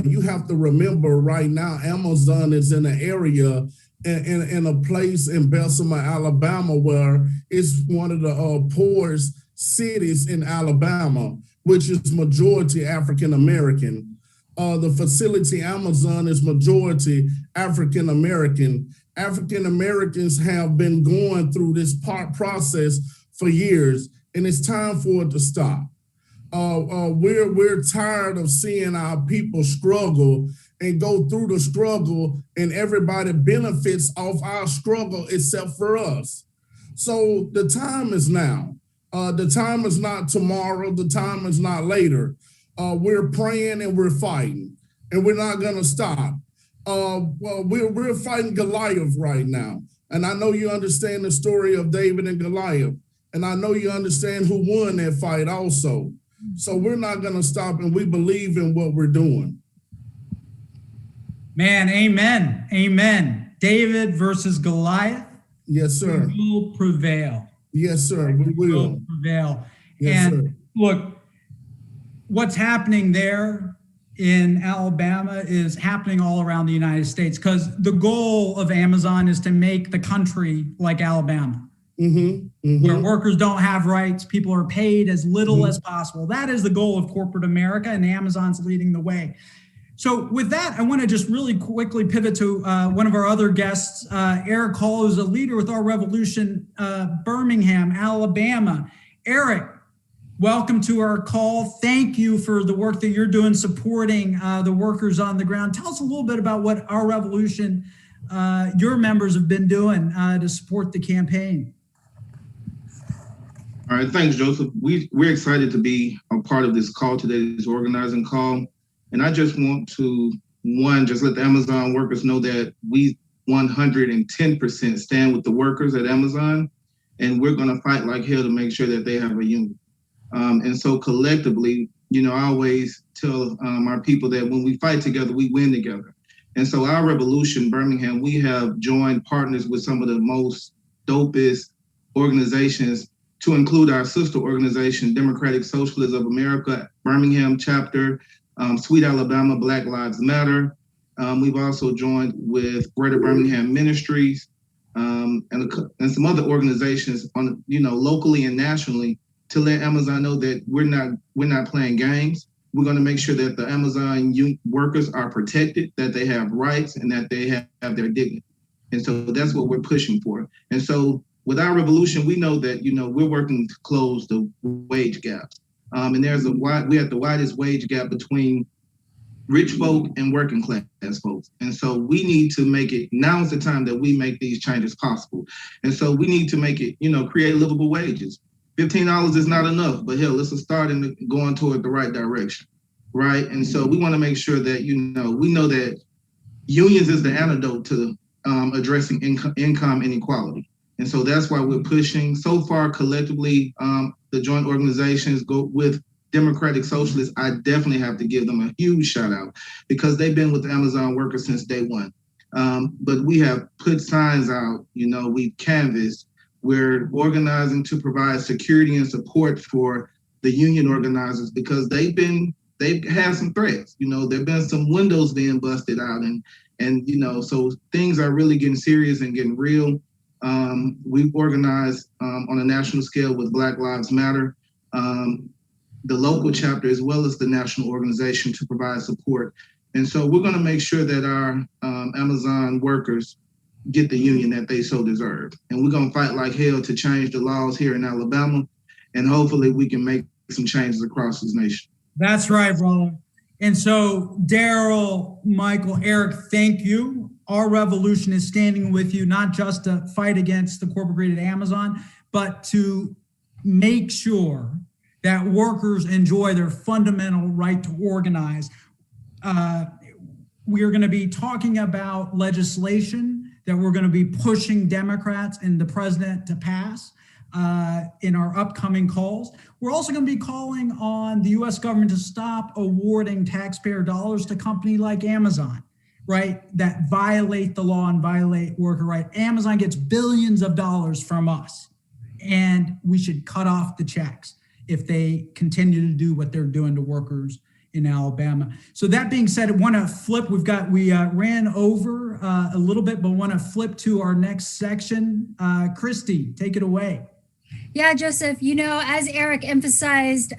You have to remember right now, Amazon is in an area, in a place in Bessemer, Alabama, where it's one of the poorest cities in Alabama, which is majority African American. The facility Amazon is majority African American. African Americans have been going through this process for years, and it's time for it to stop. We're tired of seeing our people struggle and go through the struggle, and everybody benefits off our struggle except for us. So the time is now. The time is not tomorrow. The time is not later. We're praying and we're fighting, and we're not gonna stop. We're fighting Goliath right now, and I know you understand the story of David and Goliath, and I know you understand who won that fight also. So we're not gonna stop, and we believe in what we're doing. Man, amen, amen. David versus Goliath. Yes, sir. We will prevail. Yes, sir. We will prevail. Yes, and sir. Look, what's happening there in Alabama is happening all around the United States, because the goal of Amazon is to make the country like Alabama, where workers don't have rights, people are paid as little as possible. That is the goal of corporate America, and Amazon's leading the way. So with that, I want to just really quickly pivot to one of our other guests, Eric Hall, who's a leader with Our Revolution, Birmingham, Alabama. Eric, welcome to our call. Thank you for the work that you're doing supporting the workers on the ground. Tell us a little bit about what Our Revolution, your members have been doing to support the campaign. All right, thanks, Joseph. We're excited to be a part of this call today, this organizing call. And I just want to, just let the Amazon workers know that we 110% stand with the workers at Amazon, and we're going to fight like hell to make sure that they have a union. And so collectively, I always tell our people that when we fight together, we win together. And so Our Revolution Birmingham, we have joined partners with some of the most dopest organizations, to include our sister organization, Democratic Socialists of America, Birmingham chapter, Sweet Alabama, Black Lives Matter. We've also joined with Greater Birmingham Ministries and some other organizations on, locally and nationally, to let Amazon know that we're not playing games. We're going to make sure that the Amazon workers are protected, that they have rights, and that they have their dignity. And so that's what we're pushing for. And so with Our Revolution, we know that, we're working to close the wage gaps. And we have the widest wage gap between rich folk and working class folks. And so we need to make it, now's the time that we make these changes possible. And so we need to make it, create livable wages. $15 is not enough, but hell, let's start in going toward the right direction, right? And so we want to make sure that, we know that unions is the antidote to addressing income inequality. And so that's why we're pushing. So far, collectively, the joint organizations go with Democratic Socialists. I definitely have to give them a huge shout out, because they've been with the Amazon workers since day one. But we have put signs out, we've canvassed. We're organizing to provide security and support for the union organizers, because they've been they've had some threats. There've been some windows being busted out, and so things are really getting serious and getting real. We've organized on a national scale with Black Lives Matter, the local chapter, as well as the national organization, to provide support. And so we're going to make sure that our Amazon workers get the union that they so deserve. And we're going to fight like hell to change the laws here in Alabama. And hopefully we can make some changes across this nation. That's right, brother. And so, Daryl, Michael, Eric, thank you. Our revolution is standing with you, not just to fight against the corporate greed at Amazon, but to make sure that workers enjoy their fundamental right to organize. We are going to be talking about legislation that we're going to be pushing Democrats and the president to pass in our upcoming calls. We're also going to be calling on the U.S. government to stop awarding taxpayer dollars to companies like Amazon, right, that violate the law and violate worker rights. Amazon gets billions of dollars from us, and we should cut off the checks if they continue to do what they're doing to workers in Alabama. So that being said, I want to flip. We ran over a little bit, but want to flip to our next section. Christy, take it away. Yeah, Joseph, as Eric emphasized,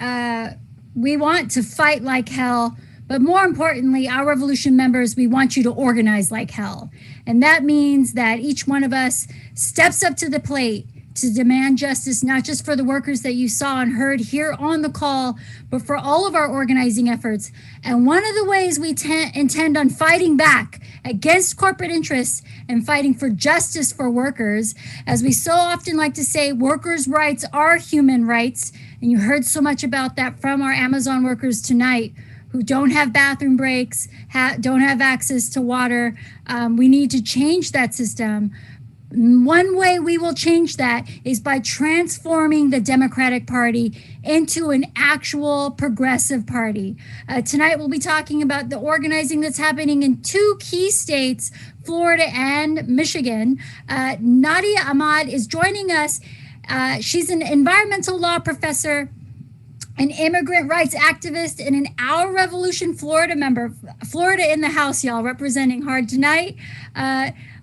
we want to fight like hell, but more importantly, our revolution members, we want you to organize like hell. And that means that each one of us steps up to the plate to demand justice, not just for the workers that you saw and heard here on the call, but for all of our organizing efforts. And one of the ways we intend on fighting back against corporate interests and fighting for justice for workers, as we so often like to say, workers' rights are human rights. And you heard so much about that from our Amazon workers tonight, who don't have bathroom breaks, don't have access to water. We need to change that system. One way we will change that is by transforming the Democratic Party into an actual progressive party. Tonight, we'll be talking about the organizing that's happening in two key states, Florida and Michigan. Nadia Ahmad is joining us. She's an environmental law professor, an immigrant rights activist, and an Our Revolution Florida member. Florida in the house, y'all, representing hard tonight.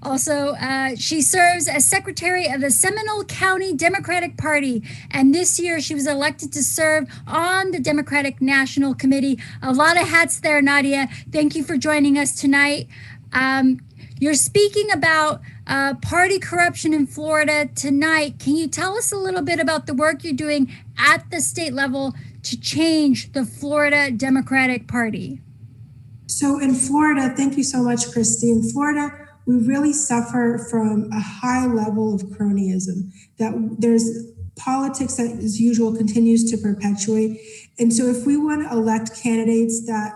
Also, she serves as secretary of the Seminole County Democratic Party. And this year she was elected to serve on the Democratic National Committee. A lot of hats there, Nadia. Thank you for joining us tonight. You're speaking about party corruption in Florida tonight. Can you tell us a little bit about the work you're doing at the state level to change the Florida Democratic Party? So in Florida, thank you so much, Christy. In Florida, we really suffer from a high level of cronyism, that there's politics that, as usual, continues to perpetuate. And so if we want to elect candidates that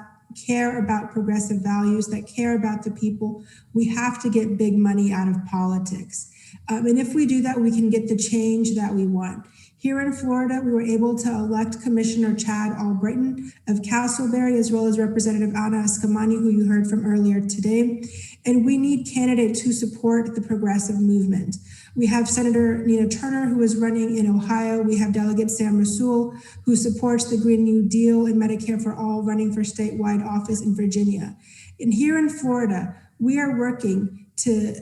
care about progressive values, that care about the people, we have to get big money out of politics. And if we do that, we can get the change that we want. Here in Florida, we were able to elect Commissioner Chad Albrighton of Castleberry, as well as Representative Anna Eskamani, who you heard from earlier today. And we need candidates who support the progressive movement. We have Senator Nina Turner, who is running in Ohio. We have Delegate Sam Rasool, who supports the Green New Deal and Medicare for All, running for statewide office in Virginia. And here in Florida, we are working to,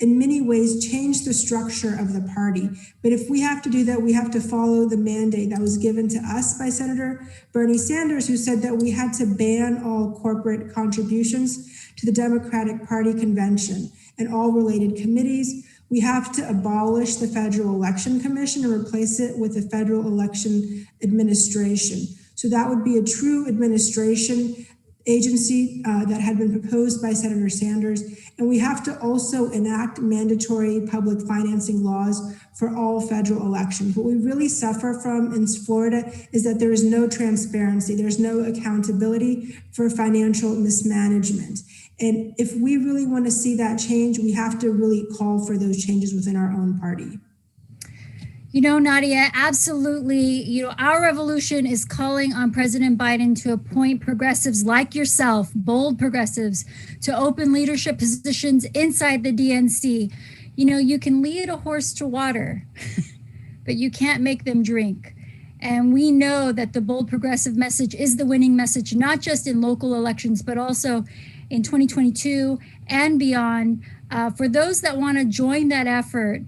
in many ways, change the structure of the party. But if we have to do that, we have to follow the mandate that was given to us by Senator Bernie Sanders, who said that we had to ban all corporate contributions to the Democratic Party convention and all related committees. We have to abolish the Federal Election Commission and replace it with the Federal Election Administration. So that would be a true administration agency that had been proposed by Senator Sanders. And we have to also enact mandatory public financing laws for all federal elections. What we really suffer from in Florida is that there is no transparency. There's no accountability for financial mismanagement. And if we really want to see that change, we have to really call for those changes within our own party. Nadia, absolutely. Our revolution is calling on President Biden to appoint progressives like yourself, bold progressives, to open leadership positions inside the DNC. You can lead a horse to water, but you can't make them drink. And we know that the bold progressive message is the winning message, not just in local elections, but also in 2022 and beyond. For those that want to join that effort,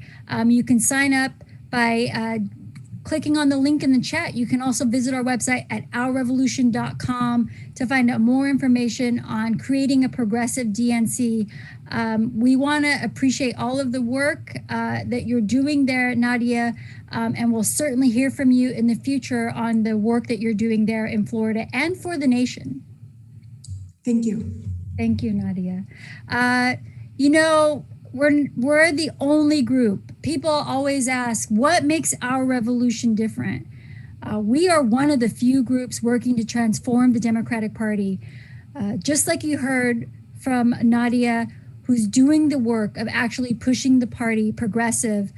you can sign up by clicking on the link in the chat. You can also visit our website at ourrevolution.com to find out more information on creating a progressive DNC. We want to appreciate all of the work that you're doing there, Nadia, and we'll certainly hear from you in the future on the work that you're doing there in Florida and for the nation. Thank you. Thank you, Nadia. You know, we're the only group. People always ask, what makes our revolution different? We are one of the few groups working to transform the Democratic Party. Just like you heard from Nadia, who's doing the work of actually pushing the party progressive.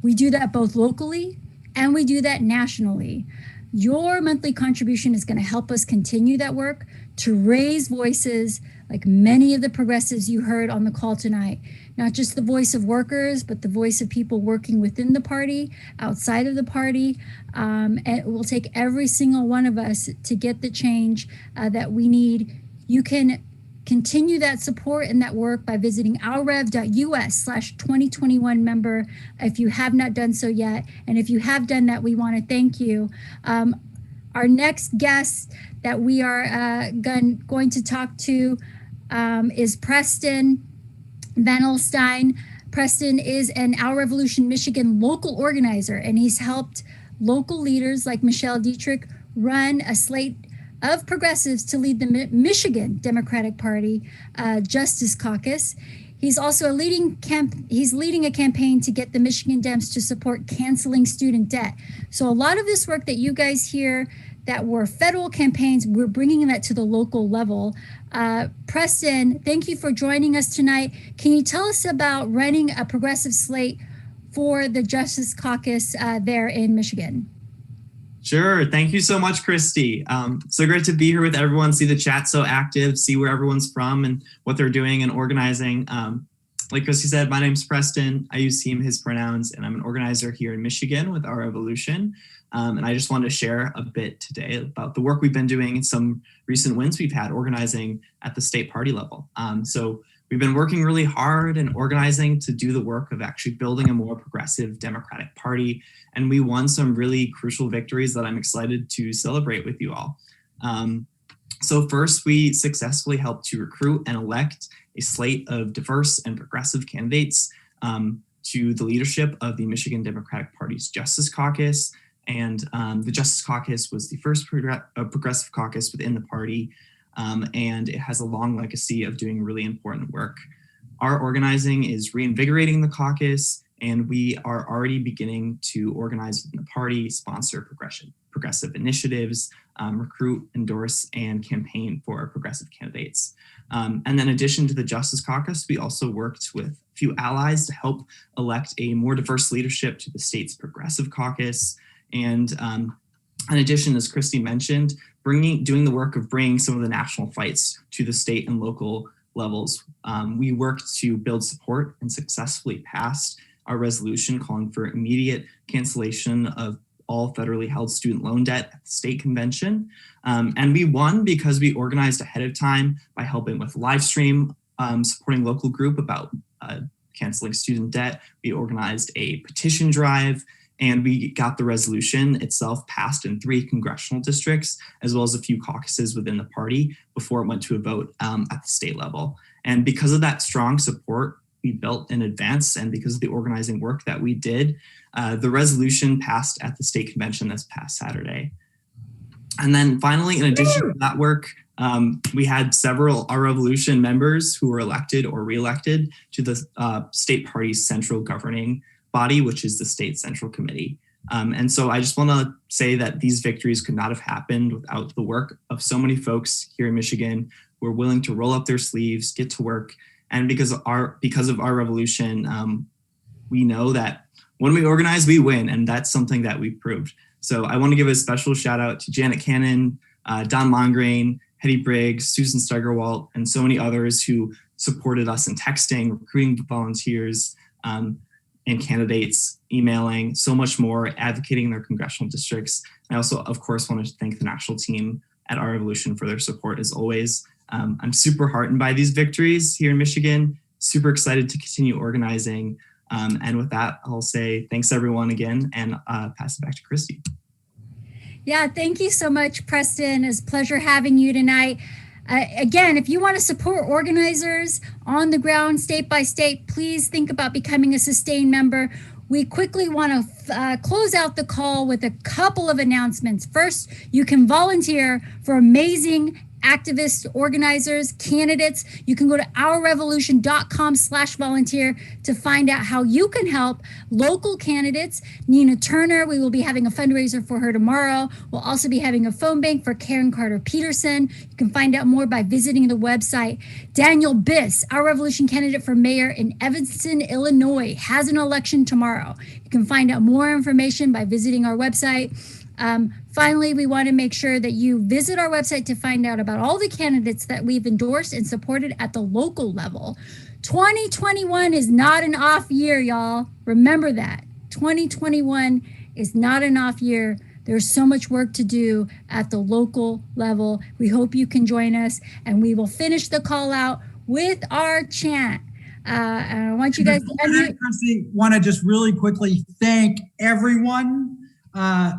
We do that both locally and we do that nationally. Your monthly contribution is going to help us continue that work to raise voices like many of the progressives you heard on the call tonight, not just the voice of workers, but the voice of people working within the party, outside of the party. And it will take every single one of us to get the change that we need. You can continue that support and that work by visiting ourrev.us/2021 member if you have not done so yet. And if you have done that, we want to thank you. Our next guest that we are going to talk to is Preston Vanelstein. Preston is an Our Revolution Michigan local organizer, and he's helped local leaders like Michelle Dietrich run a slate of progressives to lead the Michigan Democratic Party Justice Caucus. He's also leading a campaign to get the Michigan Dems to support canceling student debt. So a lot of this work that you guys hear that were federal campaigns, we're bringing that to the local level. Preston, thank you for joining us tonight. Can you tell us about running a progressive slate for the Justice Caucus there in Michigan? Sure. Thank you so much, Christy. So great to be here with everyone, see the chat so active, see where everyone's from and what they're doing and organizing. Like Christy said, my name's Preston. I use he, him, his pronouns, and I'm an organizer here in Michigan with Our Revolution. And I just wanted to share a bit today about the work we've been doing and some recent wins we've had organizing at the state party level. So we've been working really hard and organizing to do the work of actually building a more progressive Democratic Party. And we won some really crucial victories that I'm excited to celebrate with you all. So first, we successfully helped to recruit and elect a slate of diverse and progressive candidates to the leadership of the Michigan Democratic Party's Justice Caucus. And the Justice Caucus was the first progressive caucus within the party. And it has a long legacy of doing really important work. Our organizing is reinvigorating the caucus, and we are already beginning to organize within the party, sponsor progressive initiatives, recruit, endorse, and campaign for progressive candidates. And then in addition to the Justice Caucus, we also worked with a few allies to help elect a more diverse leadership to the state's Progressive Caucus. And in addition, as Christy mentioned, doing the work of bringing some of the national fights to the state and local levels. We worked to build support and successfully passed our resolution calling for immediate cancellation of all federally held student loan debt at the state convention. And we won because we organized ahead of time by helping with live stream, supporting local group about canceling student debt. We organized a petition drive, and we got the resolution itself passed in 3 congressional districts, as well as a few caucuses within the party before it went to a vote at the state level. And because of that strong support we built in advance, and because of the organizing work that we did, the resolution passed at the state convention this past Saturday. And then finally, in addition to that work, we had several Our Revolution members who were elected or reelected to the state party's central governing body, which is the State Central Committee. And so I just want to say that these victories could not have happened without the work of so many folks here in Michigan who are willing to roll up their sleeves, get to work. And because of Our Revolution, we know that when we organize, we win. And that's something that we've proved. So I want to give a special shout out to Janet Cannon, Don Mongrain, Hetty Briggs, Susan Steigerwalt, and so many others who supported us in texting, recruiting volunteers, and candidates emailing, so much more, advocating in their congressional districts. I also, of course, want to thank the national team at Our Revolution for their support as always. I'm super heartened by these victories here in Michigan, super excited to continue organizing. And with that, I'll say thanks everyone again and pass it back to Christy. Yeah, thank you so much, Preston. It's a pleasure having you tonight. Again, if you want to support organizers on the ground, state by state, please think about becoming a Sustain member. We quickly want to close out the call with a couple of announcements. First, you can volunteer for amazing activists, organizers, candidates. You can go to ourrevolution.com/volunteer to find out how you can help local candidates. Nina Turner, we will be having a fundraiser for her tomorrow. We'll also be having a phone bank for Karen Carter Peterson. You can find out more by visiting the website. Daniel Biss, Our Revolution candidate for mayor in Evanston, Illinois, has an election tomorrow. You can find out more information by visiting our website. Finally, we want to make sure that you visit our website to find out about all the candidates that we've endorsed and supported at the local level. 2021 is not an off year, y'all. Remember that. 2021 is not an off year. There's so much work to do at the local level. We hope you can join us, and we will finish the call out with our chant. I want you guys to unmute. Christy, want to just really quickly thank everyone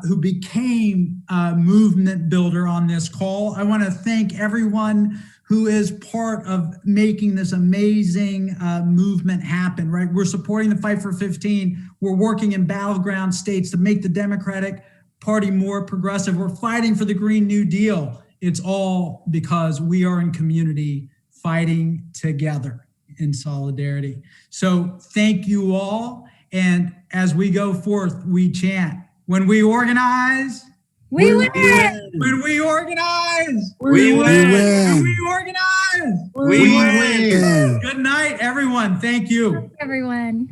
who became a movement builder on this call. I want to thank everyone who is part of making this amazing movement happen, right? We're supporting the Fight for 15. We're working in battleground states to make the Democratic Party more progressive. We're fighting for the Green New Deal. It's all because we are in community fighting together in solidarity. So thank you all. And as we go forth, we chant, when we organize, we win. When we organize, we win. When we organize, we win. Good night, everyone. Thank you. Everyone.